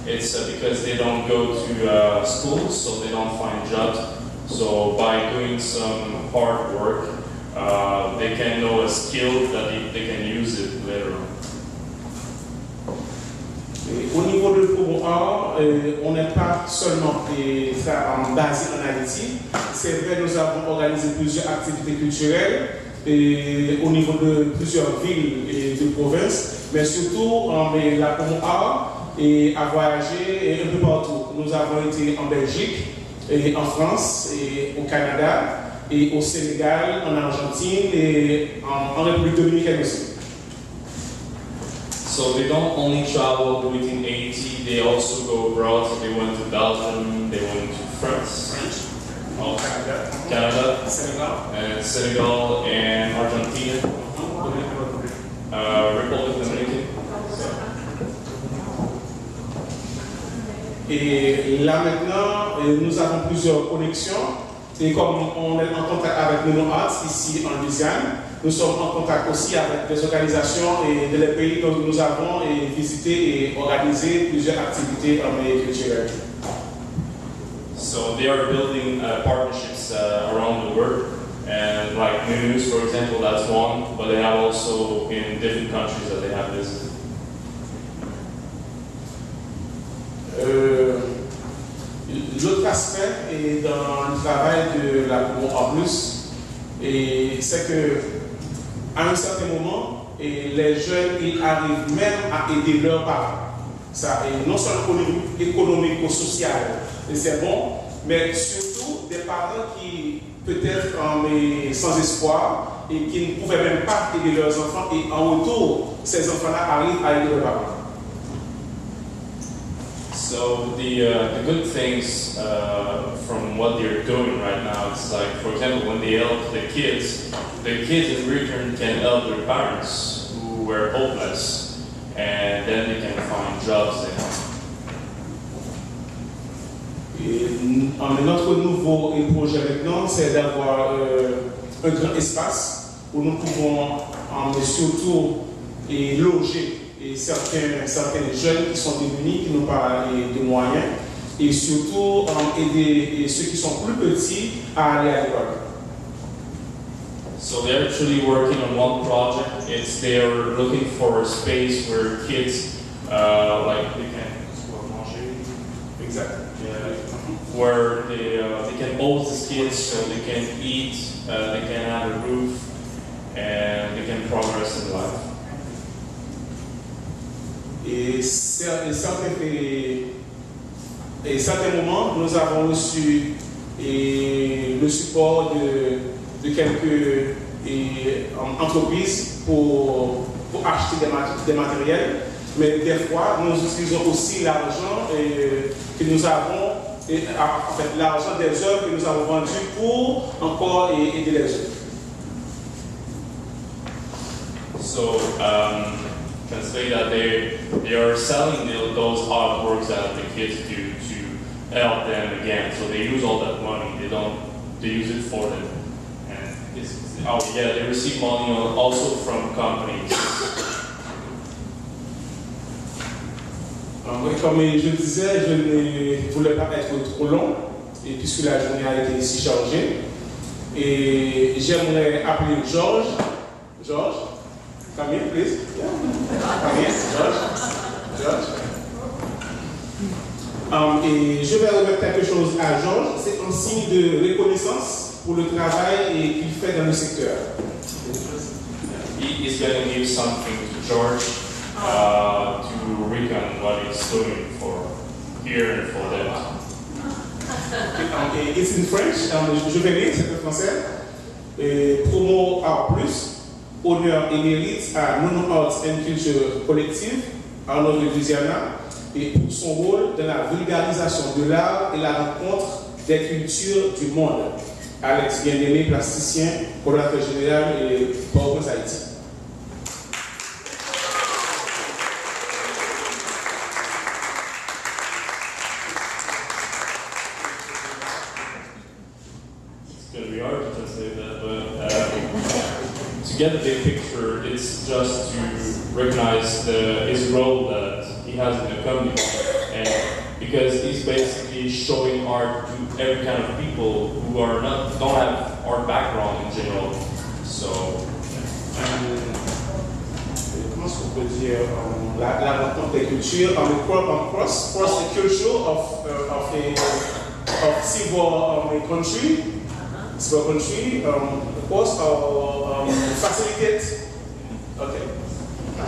It's because they don't go to school, so they don't find jobs. So by doing some hard work, they can know a skill that they can use it later on. Au niveau de Art, on n'est pas seulement basé en Haïti. C'est vrai, nous avons organisé plusieurs activités culturelles au niveau de plusieurs villes et de provinces, mais surtout LaComb Art a voyagé un peu partout. Nous avons été en Belgique, et en France, et au Canada, et au Sénégal, en Argentine et en République dominicaine aussi. So they don't only travel within Haiti, they also go abroad. So they went to Belgium, they went to France, Canada, Senegal, and Argentina, Republic Dominican. Et là maintenant, nous avons plusieurs connexions. Et comme on est en contact avec NUNU Arts ici en Louisiane, nous sommes en contact aussi avec des organisations et des pays dont nous avons visité et organisé plusieurs activités culturelles. So they are building partnerships around the world, and like NUNU, for example, that's one. But they have also in different countries that they have visited. L'autre aspect est dans le travail de LaComb en plus, et c'est que à un certain moment, les jeunes ils arrivent même à aider leurs parents. Ça est non seulement au niveau économico-social, et c'est bon, mais surtout des parents qui peut-être sans espoir et qui ne pouvaient même pas aider leurs enfants, et en retour, ces enfants-là arrivent à aider leurs parents. So the good things from what they're doing right now, it's like, for example, when they help the kids in return can help their parents who were hopeless, and then they can find jobs there. Notre nouveau projet maintenant, c'est d'avoir un grand espace où nous pouvons surtout loger certains jeunes qui sont démunis, qui n'ont pas de moyens, et surtout aider ceux qui sont plus petits à aller à l'école. So they're actually working on one project. It's they're looking for a space where kids like they can exactly. Where they can host the kids so they can eat, they can have a roof, and they can progress in life. Et certains moments, nous avons reçu le support de quelques entreprises pour acheter des matériels, mais des fois, nous utilisons aussi l'argent que nous avons, en fait, l'argent des œuvres que nous avons vendues pour encore aider les œuvres. So, translate that they are selling those artworks that the kids do to help them again. So they use all that money. They use it for them. And they receive money also from companies. Comme je le disais, je ne voulais pas être trop long, et puisque la journée a été si chargée. Et j'aimerais appeler Georges. Georges, come here, please. Yeah. Come here, Georges. Et je vais remettre quelque chose à Georges. C'est un signe de reconnaissance pour le travail qu'il fait dans le secteur. He is going to give something to George to reckon what he's doing for here and for them. It's in French. Je vais lire, c'est en français. Promo Art Plus, honneur et mérite à NUNU Arts and Culture Collective, Arnaudville, Louisiana, et pour son rôle dans la vulgarisation de l'art et la rencontre des cultures du monde. Alex Bien-Aimé, plasticien, coordinateur général et PhotoVoice Haïti. To get a big picture, it's just to recognize his role that he has in the community, and because he's basically showing art to every kind of people who don't have art background in general. So, comment est-ce qu'on peut dire la rencontre des cultures, cross the culture of several country, of course, facilitate. Okay. I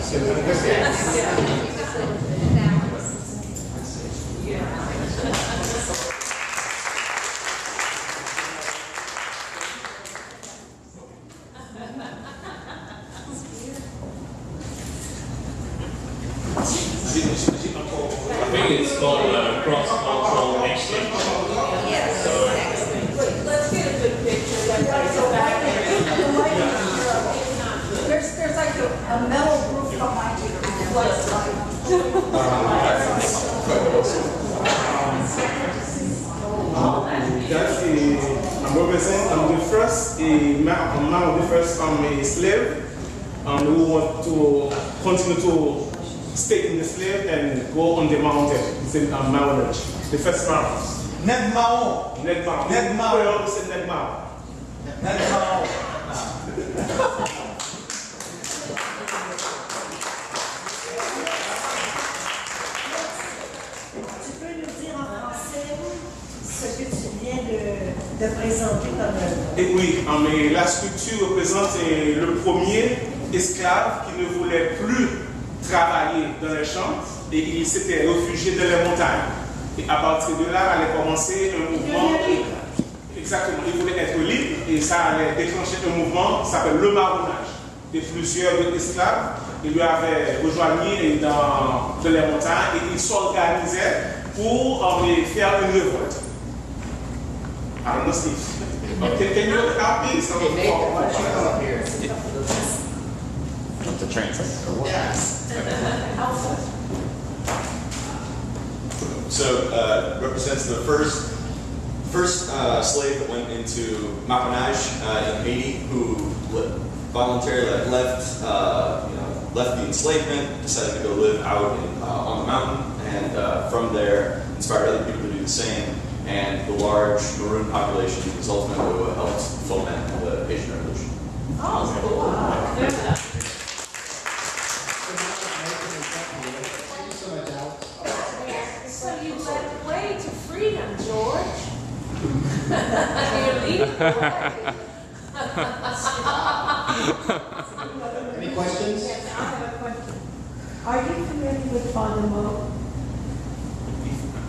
think it's called cross-cultural exchange. Yes. So, let's get a good picture. There's like a metal roof behind you. I'm the first man of the first slave. We want to continue to stay in the slave and go on the mountain. It's in Maryland. The first man. Ned Mao. Ned Mao. Ned Mao. Creole say Ned Mao. Ned Mao. Tu peux nous dire en français ce que tu viens de présenter comme œuvre? Et oui, mais la sculpture représente le premier esclave qui ne voulait plus travailler dans les champs et il s'était réfugié dans les montagnes. Et à partir de là, allait commencer un mouvement. Exactement, il voulait être libre et ça allait déclencher un mouvement qui s'appelle le marronnage. Et plusieurs esclaves, ils lui avaient rejoigné dans les montagnes et ils s'organisaient pour faire une révolte. I don't know, Steve. Can you help me? So The translator. Yes. So represents the first slave that went into Mapanage in Haiti, who voluntarily left the enslavement, decided to go live out on the mountain, and from there inspired other people to do the same. And the large maroon population is ultimately what helped foment the Haitian Revolution. Oh, cool. So you led the way to freedom, George. You're leading the way. Any questions? Yes, I have a question. Are you familiar with Fontenot?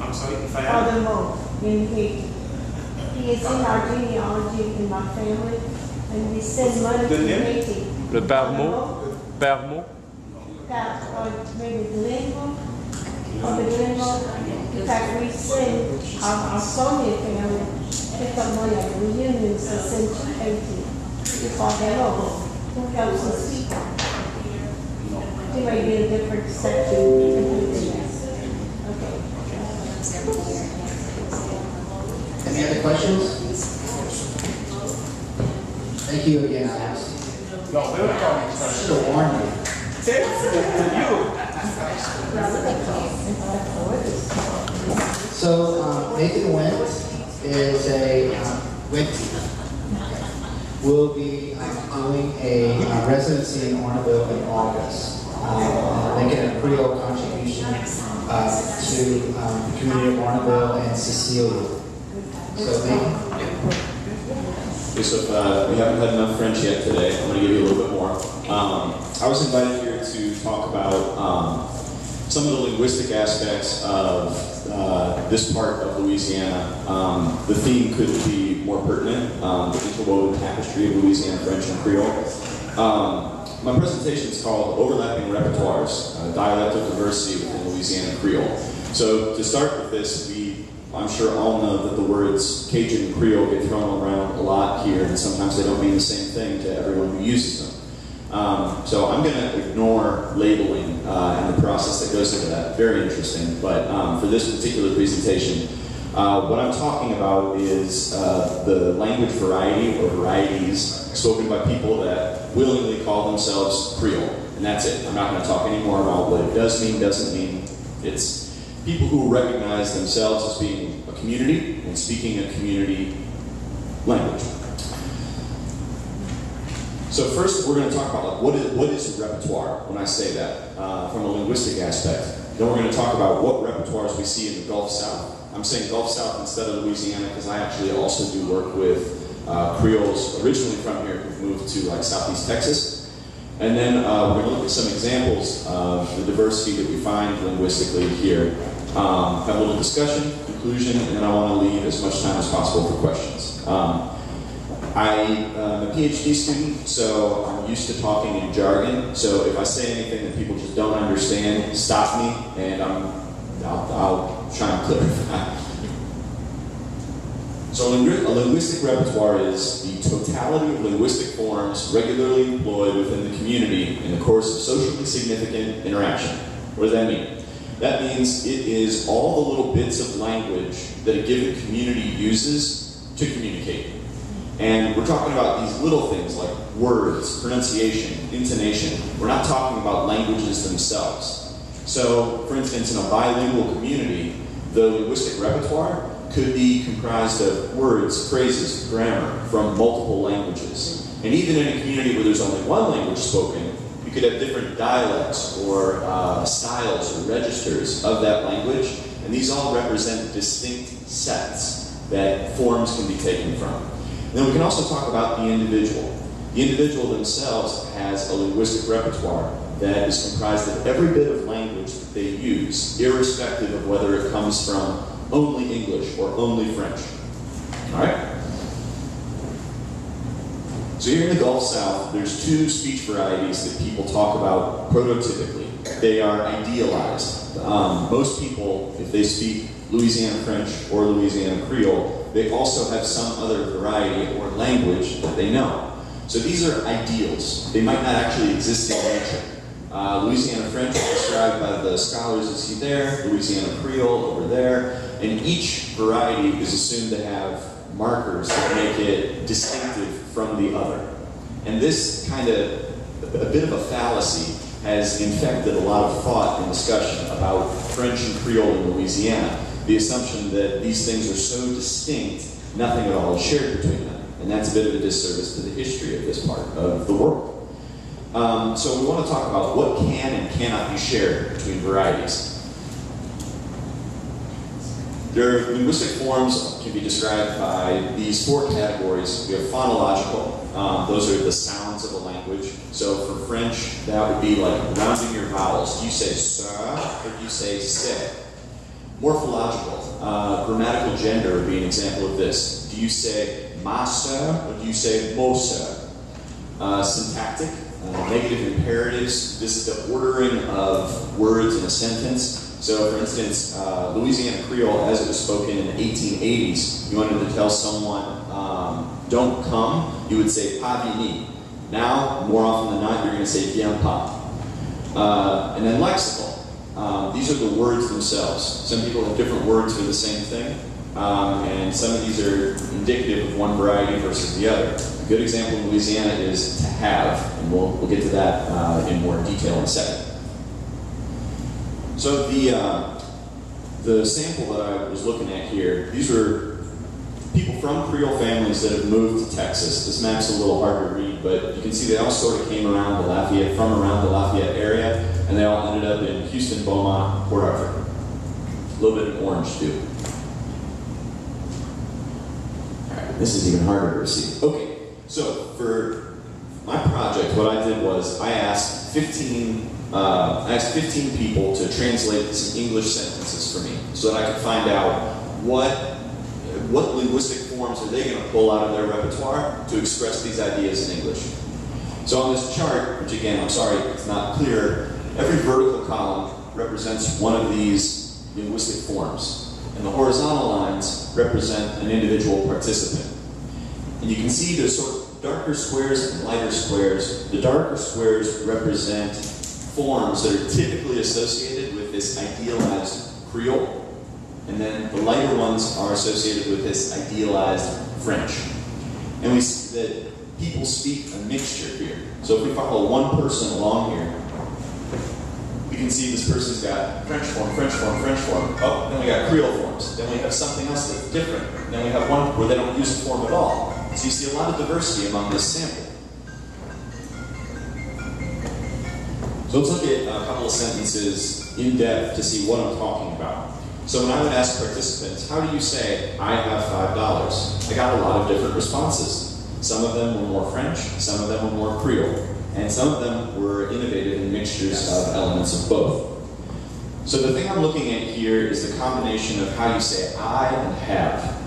I'm sorry if I am. Fontenot in Haiti. He is in our genealogy in my family, and we send money to Haiti. Le père mot? Père mot? Maybe Glenville, or the Glenville. In fact, we send our Soviet family pick up money at reunions and send to Haiti. It's all Fontenot, who helps us people. He may be a different section. Okay. Any other questions? Thank you again, Alex. I should have warned you. So, Nathan Wendte is Wendte. Will be doing a residency in Arnaudville in August, making a Creole contribution to the community of Arnaudville and Cecilia. So, Nathan? Okay, so if we haven't had enough French yet today, I'm going to give you a little bit more. I was invited here to talk about some of the linguistic aspects of this part of Louisiana. The theme couldn't be more pertinent, the interwoven tapestry of Louisiana French and Creole. My presentation is called Overlapping Repertoires, Dialectal Diversity within Louisiana Creole. So to start with this, I'm sure all know that the words Cajun and Creole get thrown around a lot here, and sometimes they don't mean the same thing to everyone who uses them. So I'm going to ignore labeling and the process that goes into that. Very interesting, but for this particular presentation, what I'm talking about is the language variety or varieties spoken by people that willingly call themselves Creole, and that's it. I'm not going to talk any more about what it does mean, doesn't mean. It's people who recognize themselves as being a community and speaking a community language. So first, we're going to talk about what is repertoire when I say that from a linguistic aspect. Then we're going to talk about what repertoires we see in the Gulf South. I'm saying Gulf South instead of Louisiana because I actually also do work with Creoles originally from here who've moved to like Southeast Texas. And then we're going to look at some examples of the diversity that we find linguistically here. Have a little discussion, conclusion, and then I want to leave as much time as possible for questions. I'm a PhD student, so I'm used to talking in jargon. So if I say anything that people just don't understand, stop me, and I'll try and clarify. So a linguistic repertoire is the totality of linguistic forms regularly employed within the community in the course of socially significant interaction. What does that mean? That means it is all the little bits of language that a given community uses to communicate. And we're talking about these little things like words, pronunciation, intonation. We're not talking about languages themselves. So, for instance, in a bilingual community, the linguistic repertoire could be comprised of words, phrases, grammar from multiple languages. And even in a community where there's only one language spoken, you could have different dialects or styles or registers of that language, and these all represent distinct sets that forms can be taken from. And then we can also talk about the individual. The individual themselves has a linguistic repertoire that is comprised of every bit of language that they use, irrespective of whether it comes from only English or only French. All right? So here in the Gulf South, there's two speech varieties that people talk about prototypically. They are idealized. Most people, if they speak Louisiana French or Louisiana Creole, they also have some other variety or language that they know. So these are ideals. They might not actually exist in nature. Louisiana French is described by the scholars you see there, Louisiana Creole over there, and each variety is assumed to have markers that make it distinctive from the other. And this kind of, a bit of a fallacy, has infected a lot of thought and discussion about French and Creole in Louisiana. The assumption that these things are so distinct, nothing at all is shared between them. And that's a bit of a disservice to the history of this part of the world. So we want to talk about what can and cannot be shared between varieties. Their linguistic forms can be described by these four categories. We have phonological. Those are the sounds of a language. So for French, that would be like rounding your vowels. Do you say ça or do you say c'est? Morphological. Grammatical gender would be an example of this. Do you say ma sœur or do you say mo sœur? Syntactic. Negative imperatives. This is the ordering of words in a sentence. So, for instance, Louisiana Creole, as it was spoken in the 1880s, you wanted to tell someone, don't come, you would say pas venir. Now, more often than not, you're going to say viens pas. And then lexical. These are the words themselves. Some people have different words for the same thing, and some of these are indicative of one variety versus the other. A good example in Louisiana is to have, and we'll get to that in more detail in a second. So the sample that I was looking at here, these are people from Creole families that have moved to Texas. This map's a little hard to read, but you can see they all sort of came around the Lafayette area, and they all ended up in Houston, Beaumont, Port Arthur. A little bit in Orange too. All right, this is even harder to see. Okay, so for my project, what I did was I asked 15 people to translate some English sentences for me so that I could find out what linguistic forms are they going to pull out of their repertoire to express these ideas in English. So on this chart, which again, I'm sorry, it's not clear, every vertical column represents one of these linguistic forms, and the horizontal lines represent an individual participant. And you can see there's sort of darker squares and lighter squares. The darker squares represent forms that are typically associated with this idealized Creole, and then the lighter ones are associated with this idealized French. And we see that people speak a mixture here. So if we follow one person along here, we can see this person's got French form, French form, French form. Oh, then we got Creole forms. Then we have something else that's different. Then we have one where they don't use a form at all. So you see a lot of diversity among this sample. So let's look at a couple of sentences in depth to see what I'm talking about. So when I would ask participants, how do you say, I have $5? I got a lot of different responses. Some of them were more French, some of them were more Creole, and some of them were innovative in mixtures of elements of both. So the thing I'm looking at here is the combination of how you say I and have.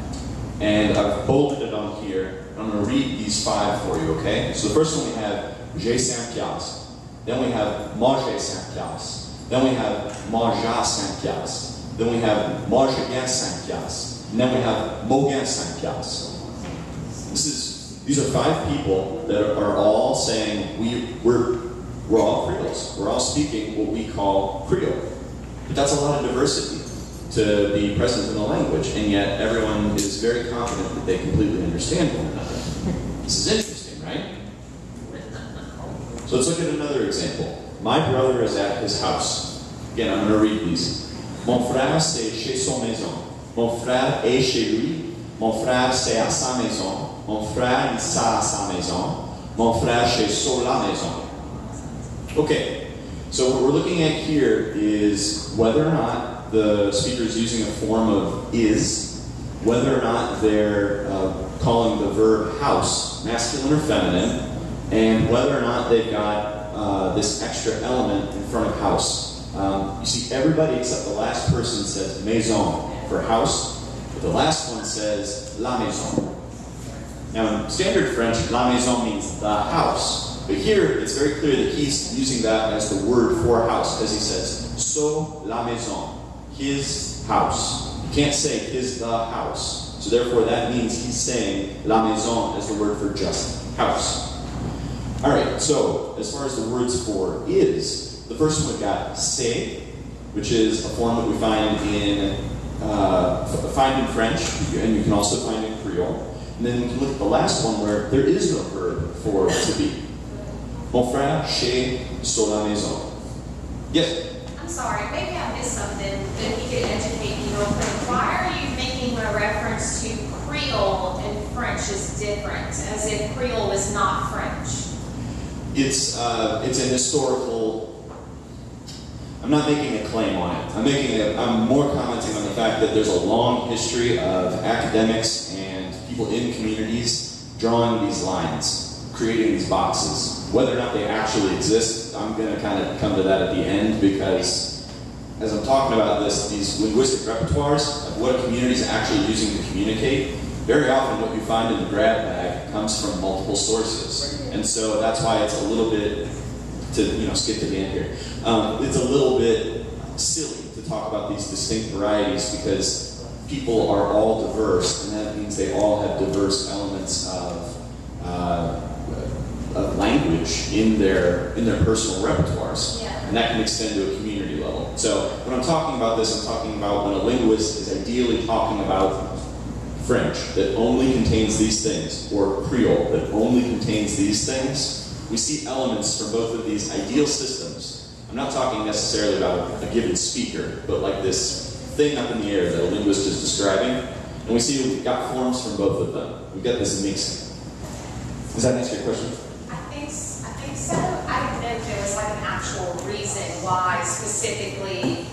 And I've bolded it on here. I'm going to read these 5 for you, okay? So the first one we have, j'ai 5 piastres. Then we have manger 5 piastres. Then we have manger 5 piastres. Then we have manger gain 5 piastres. And then we have mo gain 5 piastres. These are 5 people that are all saying we're all Creoles. We're all speaking what we call Creole. But that's a lot of diversity to be present in the language, and yet everyone is very confident that they completely understand one another. This is interesting, right? So let's look at another example. My brother is at his house. Again, I'm going to read these. Mon frère, c'est chez son maison. Mon frère est chez lui. Mon frère, c'est à sa maison. Mon frère, il sera à sa maison. Mon frère, c'est sur la maison. Okay, so what we're looking at here is whether or not the speaker is using a form of is, whether or not they're calling the verb house masculine or feminine, and whether or not they've got this extra element in front of house. You see, everybody except the last person says maison for house, but the last one says la maison. Now in standard French, la maison means the house, but here it's very clear that he's using that as the word for house, as he says, so la maison, his house. You can't say his the house. So therefore that means he's saying la maison as the word for just house. Alright, so as far as the words for is, the first one we've got c'est, which is a form that we find in French, and you can also find in Creole. And then we can look at the last one where there is no verb for to be. Mon frère chez sur la maison. Yes? I'm sorry, maybe I missed something that you could educate me real quick. Why are you making a reference to Creole and French is different, as if Creole is not French? It's an historical. I'm not making a claim on it. I'm more commenting on the fact that there's a long history of academics and people in communities drawing these lines, creating these boxes. Whether or not they actually exist, I'm going to kind of come to that at the end, because as I'm talking about this, these linguistic repertoires of what a community is actually using to communicate, very often what you find in the grab bag comes from multiple sources. And so that's why it's a little bit, to skip to the end here, it's a little bit silly to talk about these distinct varieties, because people are all diverse, and that means they all have diverse elements of language in their personal repertoires. Yeah. And that can extend to a community level. So when I'm talking about this, I'm talking about when a linguist is ideally talking about French that only contains these things, or Creole that only contains these things. We see elements from both of these ideal systems. I'm not talking necessarily about a given speaker, but like this thing up in the air that a linguist is describing. And we see we've got forms from both of them. We've got this mixing. Does that answer your question? I think so. I didn't know if there was like an actual reason why specifically,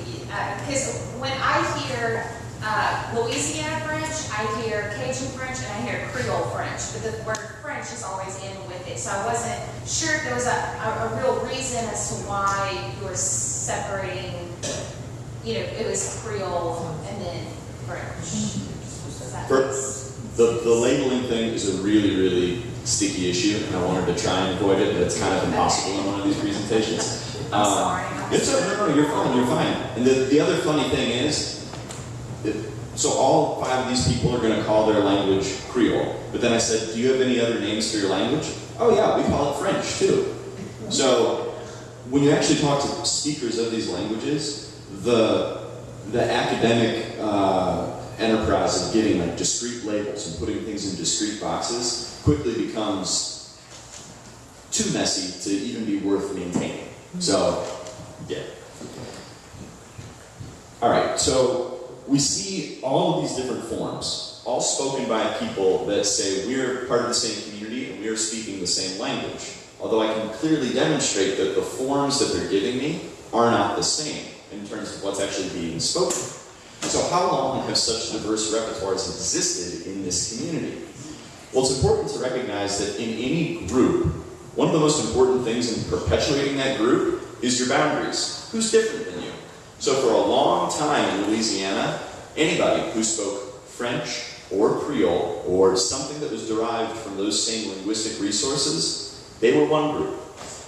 because when I hear Louisiana French, I hear Cajun French, and I hear Creole French, but the word French is always in with it. So I wasn't sure if there was a real reason as to why you were separating, it was Creole and then French. The labeling thing is a really, really sticky issue, and I wanted to try and avoid it, but it's kind of impossible in one of these presentations. I'm sorry. No, you're fine. And the other funny thing is, so all 5 of these people are going to call their language Creole. But then I said, do you have any other names for your language? Oh yeah, we call it French too. So when you actually talk to speakers of these languages, the academic enterprise of getting like discrete labels and putting things in discrete boxes quickly becomes too messy to even be worth maintaining. So, yeah. All right, so we see all of these different forms, all spoken by people that say we're part of the same community and we are speaking the same language. Although I can clearly demonstrate that the forms that they're giving me are not the same in terms of what's actually being spoken. So how long have such diverse repertoires existed in this community? Well, it's important to recognize that in any group, one of the most important things in perpetuating that group is your boundaries. Who's different than you? So for a long time in Louisiana, anybody who spoke French or Creole or something that was derived from those same linguistic resources, they were one group.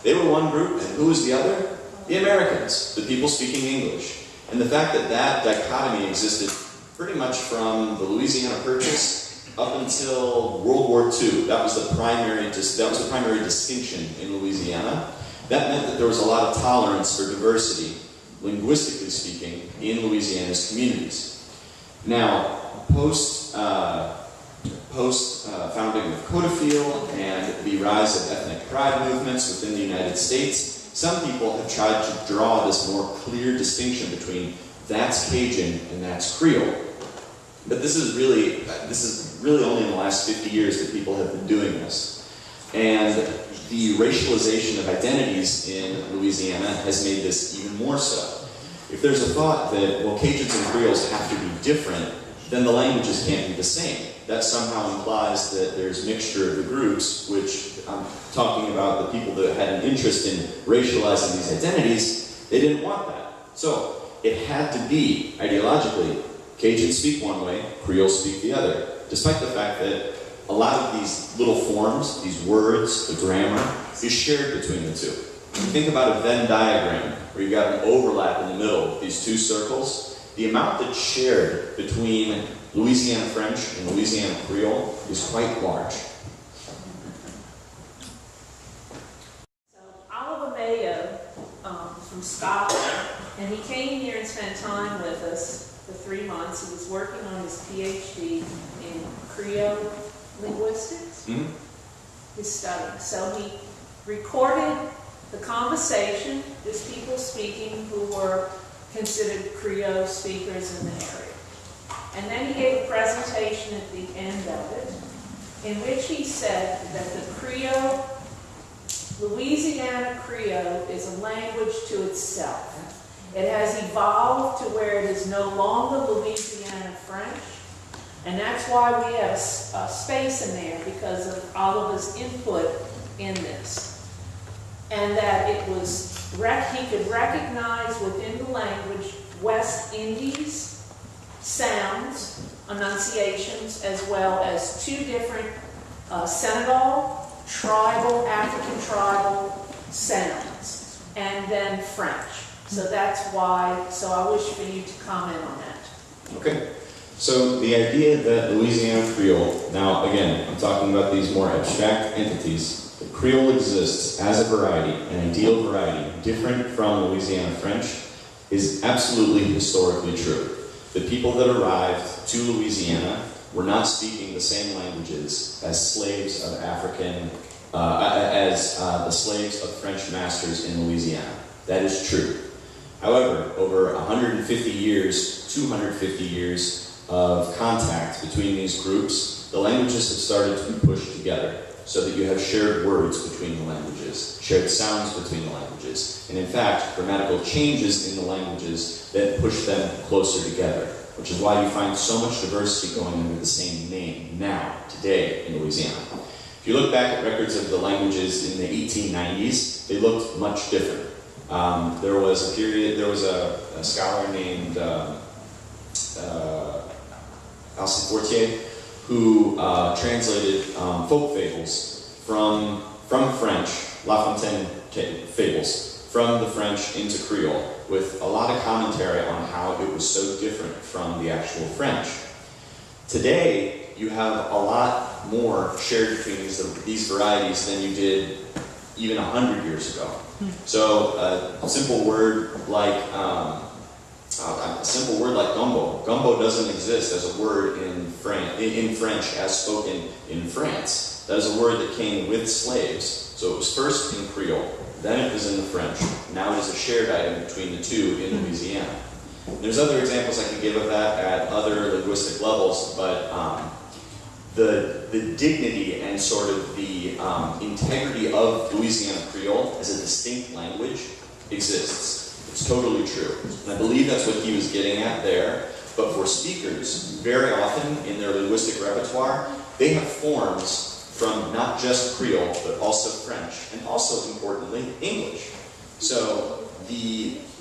They were one group, and who was the other? The Americans, the people speaking English. And the fact that that dichotomy existed pretty much from the Louisiana Purchase up until World War II, that was the primary distinction in Louisiana. That meant that there was a lot of tolerance for diversity, linguistically speaking, in Louisiana's communities. Now, post founding of Cotefield and the rise of ethnic pride movements within the United States, some people have tried to draw this more clear distinction between that's Cajun and that's Creole. But this is really only in the last 50 years that people have been doing this. And the racialization of identities in Louisiana has made this even more so. If there's a thought that, well, Cajuns and Creoles have to be different, then the languages can't be the same. That somehow implies that there's mixture of the groups, which I'm talking about the people that had an interest in racializing these identities, they didn't want that. So it had to be, ideologically, Cajuns speak one way, Creoles speak the other, despite the fact that a lot of these little forms, these words, the grammar, is shared between the two. When you think about a Venn diagram, where you've got an overlap in the middle of these two circles, the amount that's shared between Louisiana French and Louisiana Creole is quite large. Oliver Mayo from Scotland, and he came here and spent time with us for 3 months. He was working on his PhD in Creole linguistics, his study. So he recorded the conversation, just people speaking who were considered Creole speakers in the area. And then he gave a presentation at the end of it, in which he said that the Creole, Louisiana Creole, is a language to itself. It has evolved to where it is no longer Louisiana French, and that's why we have a space in there because of Oliver's input in this. And that it was, he could recognize within the language West Indies sounds, enunciations, as well as 2 different Senegal, African tribal sounds, and then French. So that's why, so I wish for you to comment on that. Okay. So the idea that Louisiana Creole, now again, I'm talking about these more abstract entities, the Creole exists as a variety, an ideal variety, different from Louisiana French, is absolutely historically true. The people that arrived to Louisiana were not speaking the same languages as slaves of African, the slaves of French masters in Louisiana. That is true. However, over 150 years, 250 years of contact between these groups, the languages have started to be pushed together so that you have shared words between the languages, shared sounds between the languages, and in fact, grammatical changes in the languages that push them closer together, which is why you find so much diversity going under the same name now, today, in Louisiana. If you look back at records of the languages in the 1890s, they looked much different. There was a period, there was a scholar named Alcifortier who translated folk fables from French, La Fontaine fables, from the French into Creole, with a lot of commentary on how it was so different from the actual French. Today, you have a lot more shared between these varieties than you did even 100 years ago. So a simple word like gumbo. Gumbo doesn't exist as a word in French as spoken in France. That is a word that came with slaves. So it was first in Creole, then it was in the French. Now it is a shared item between the two in Louisiana. There's other examples I could give of that at other linguistic levels, but the dignity and sort of the integrity of Louisiana Creole as a distinct language exists. It's totally true. And I believe that's what he was getting at there. But for speakers, very often in their linguistic repertoire, they have forms from not just Creole, but also French, and also, importantly, English. So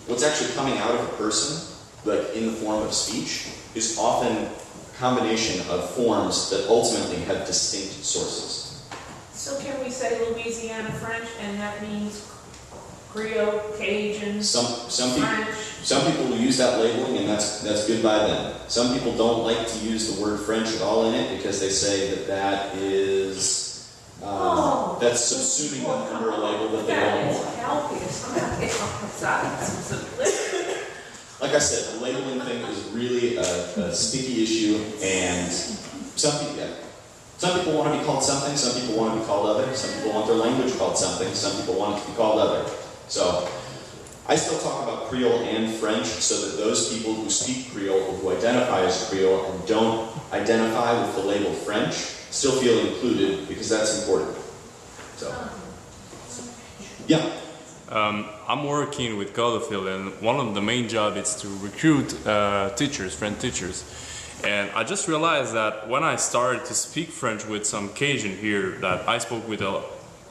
what's actually coming out of a person, like in the form of speech, is often a combination of forms that ultimately have distinct sources. So can we say Louisiana French, and that means Creole, Cajun, French? Some people will use that labeling, and that's good by them. Some people don't like to use the word French at all in it because they say that is that's subsuming them under a label that they don't want. Like I said, the labeling thing is really a sticky issue, and some people want to be called something, some people want to be called other, some people want their language called something, some people want it to be called other. So I still talk about Creole and French so that those people who speak Creole or who identify as Creole and don't identify with the label French still feel included, because that's important. So, yeah. I'm working with Colorfield, and one of the main jobs is to recruit teachers, French teachers. And I just realized that when I started to speak French with some Cajun here, that I spoke with an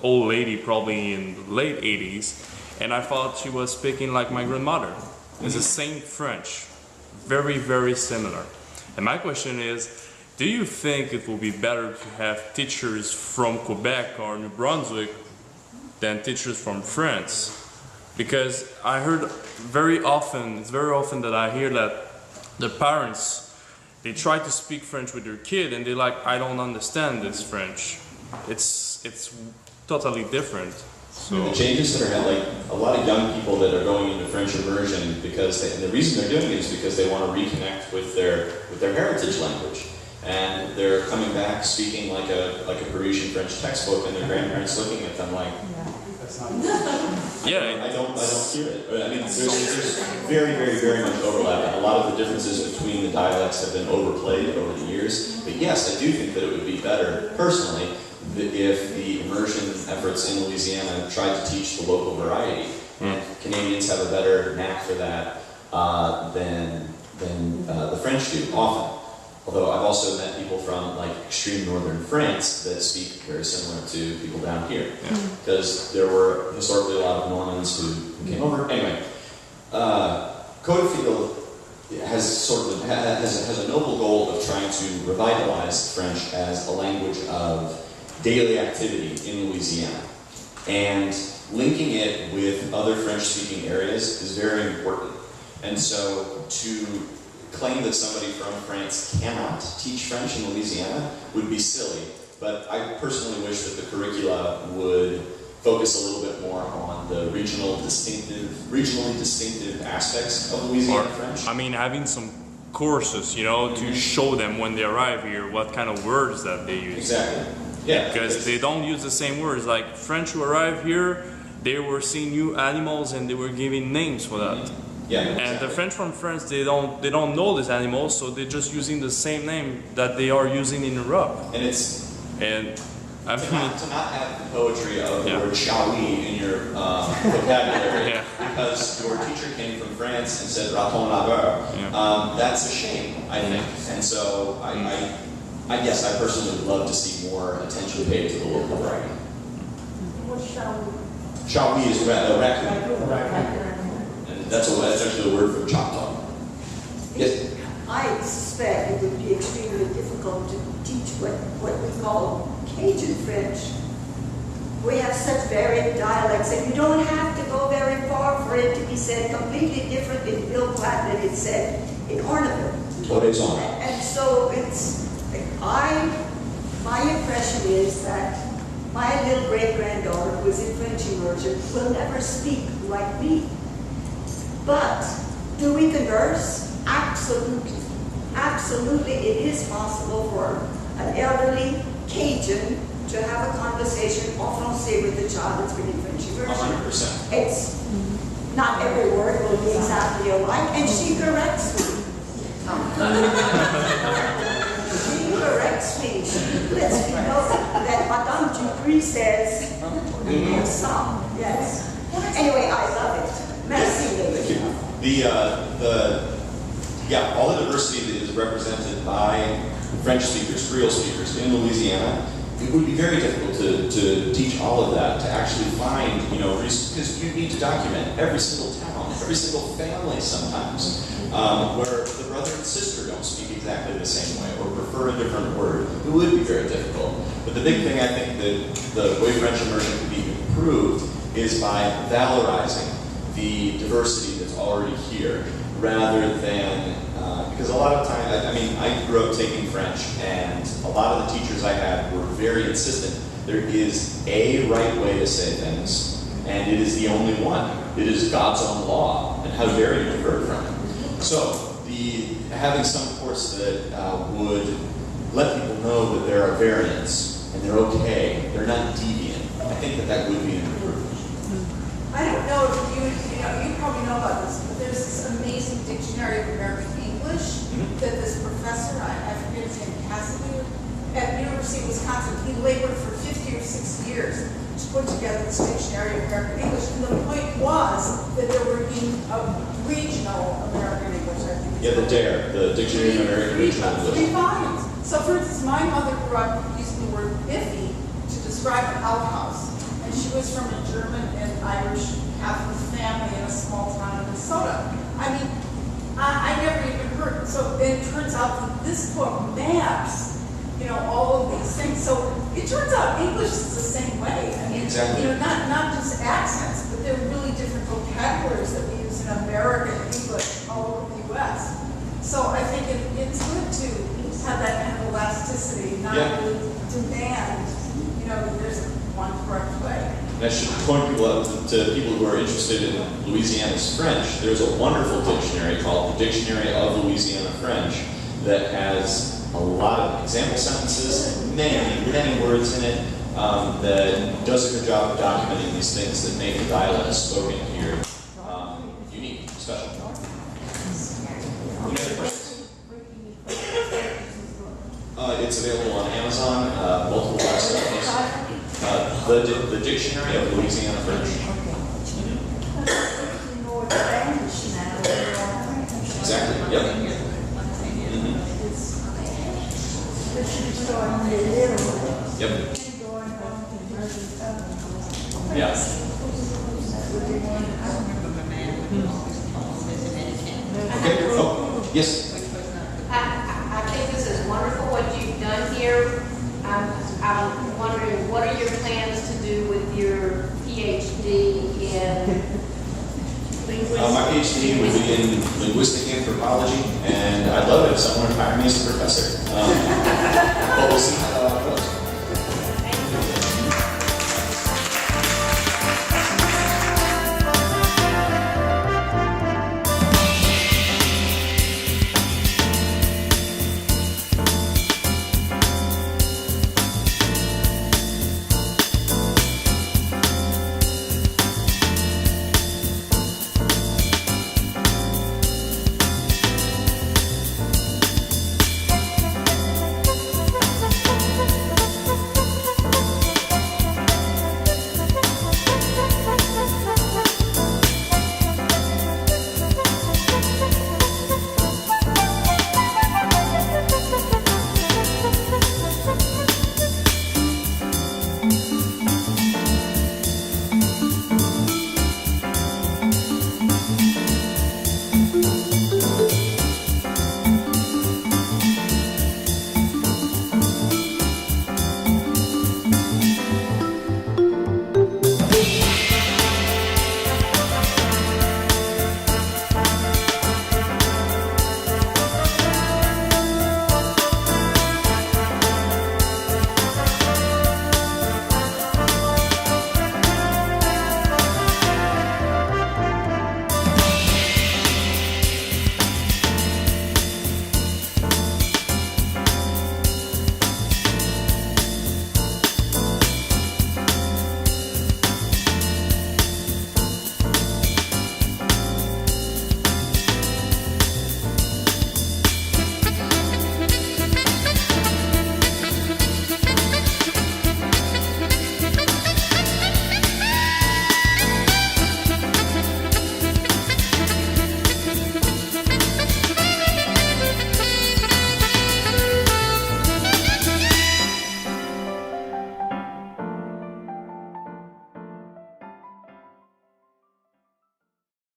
old lady probably in the late 80s, and I thought she was speaking like my grandmother. It's the same French, very, very similar. And my question is, do you think it will be better to have teachers from Quebec or New Brunswick than teachers from France? Because I heard it's very often that I hear that the parents, they try to speak French with their kid and they're like, I don't understand this French. It's totally different. So the changes that are like a lot of young people that are going into French immersion because and the reason they're doing it is because they want to reconnect with their heritage language, and they're coming back speaking like a Parisian French textbook, and their grandparents looking at them like, yeah, I don't hear it. I mean, there's very, very, very much overlap, and a lot of the differences between the dialects have been overplayed over the years. But yes, I do think that it would be better, personally, if the immersion efforts in Louisiana tried to teach the local variety. And Canadians have a better knack for that than the French do, often. Although I've also met people from like extreme northern France that speak very similar to people down here. Because there were historically a lot of Normans who came over. Anyway, Code has a noble goal of trying to revitalize French as a language of daily activity in Louisiana. And linking it with other French-speaking areas is very important. And so to claim that somebody from France cannot teach French in Louisiana would be silly. But I personally wish that the curricula would focus a little bit more on the regionally distinctive aspects of Louisiana French. I mean, having some courses, you know, to show them when they arrive here what kind of words that they use. Exactly. Yeah. Because they don't use the same words. Like French who arrive here, they were seeing new animals and they were giving names for that. Yeah. And the French from France, they don't know these animals, so they're just using the same name that they are using in Europe. And I mean, to not have the poetry of the word shall we in your vocabulary because your teacher came from France and said raton laveur. That's a shame, I think. And so I guess I personally would love to see more attention paid to the local variety. What shall we? Shall we is raccoon. And that's actually a word from Choctaw. Yes? I suspect it would be extremely difficult to teach what we call Cajun French. We have such varied dialects, and you don't have to go very far for it to be said completely different in Bill Platt than it's said in Arnaudville. And so my impression is that my little great-granddaughter who is in French immersion will never speak like me. But do we converse? Absolutely. Absolutely, it is possible for an elderly Cajun to have a conversation en français with the child that's been in French immersion. 100%. It's not every word will be exactly alike, and she corrects me. She corrects me. She lets me know that Madame Dupree says some. Yes. Anyway, I love it. Merci. All the diversity that is represented by French speakers, Creole speakers in Louisiana, it would be very difficult to teach all of that, to actually find, because you need to document every single town, every single family sometimes, where the brother and sister don't speak exactly the same way or prefer a different word. It would be very difficult. But the big thing I think that the way French immersion could be improved is by valorizing the diversity that's already here, rather than, because a lot of times, I grew up taking French, and a lot of the teachers I had were very insistent. There is a right way to say things, and it is the only one. It is God's own law, and how dare you divert from it. So, having some course that would let people know that there are variants, and they're okay, they're not deviant, I think that would be an improvement. I don't know if you probably know about this, but there's this amazing dictionary of American English that this professor, I forget his name, Cassidy, at University of Wisconsin, he labored for 50 or 60 years to put together this dictionary of American English. And the point was that there were regional American English, I think. Yeah, the DARE, the Dictionary of American Regional English. 3 volumes. So for instance, my mother grew up using the word biffy to describe an outhouse. And she was from a German and Irish Catholic family in a small town in Minnesota. I never even heard. So it turns out that this book maps, all of these things. So it turns out English is the same way. Exactly. Not just accents, but they're really different vocabularies that we use in American English all over the U.S. So I think it's good to have that kind of elasticity, not to demand, there's one correct way. And I should point people out to people who are interested in Louisiana's French. There's a wonderful dictionary called the Dictionary of Louisiana French that has a lot of example sentences, many words in it, that does a good job of documenting these things that make the dialect spoken here unique, special. Any other questions? It's available on Amazon, multiple websites. The Dictionary of Louisiana French. Exactly, yep. Yep. Yeah. Okay. Oh, yes. I think this is wonderful what you've done here. I'm wondering, what are your plans to do with your PhD in linguistics? My PhD would be in linguistic anthropology, and I'd love it if someone would hire me as a professor.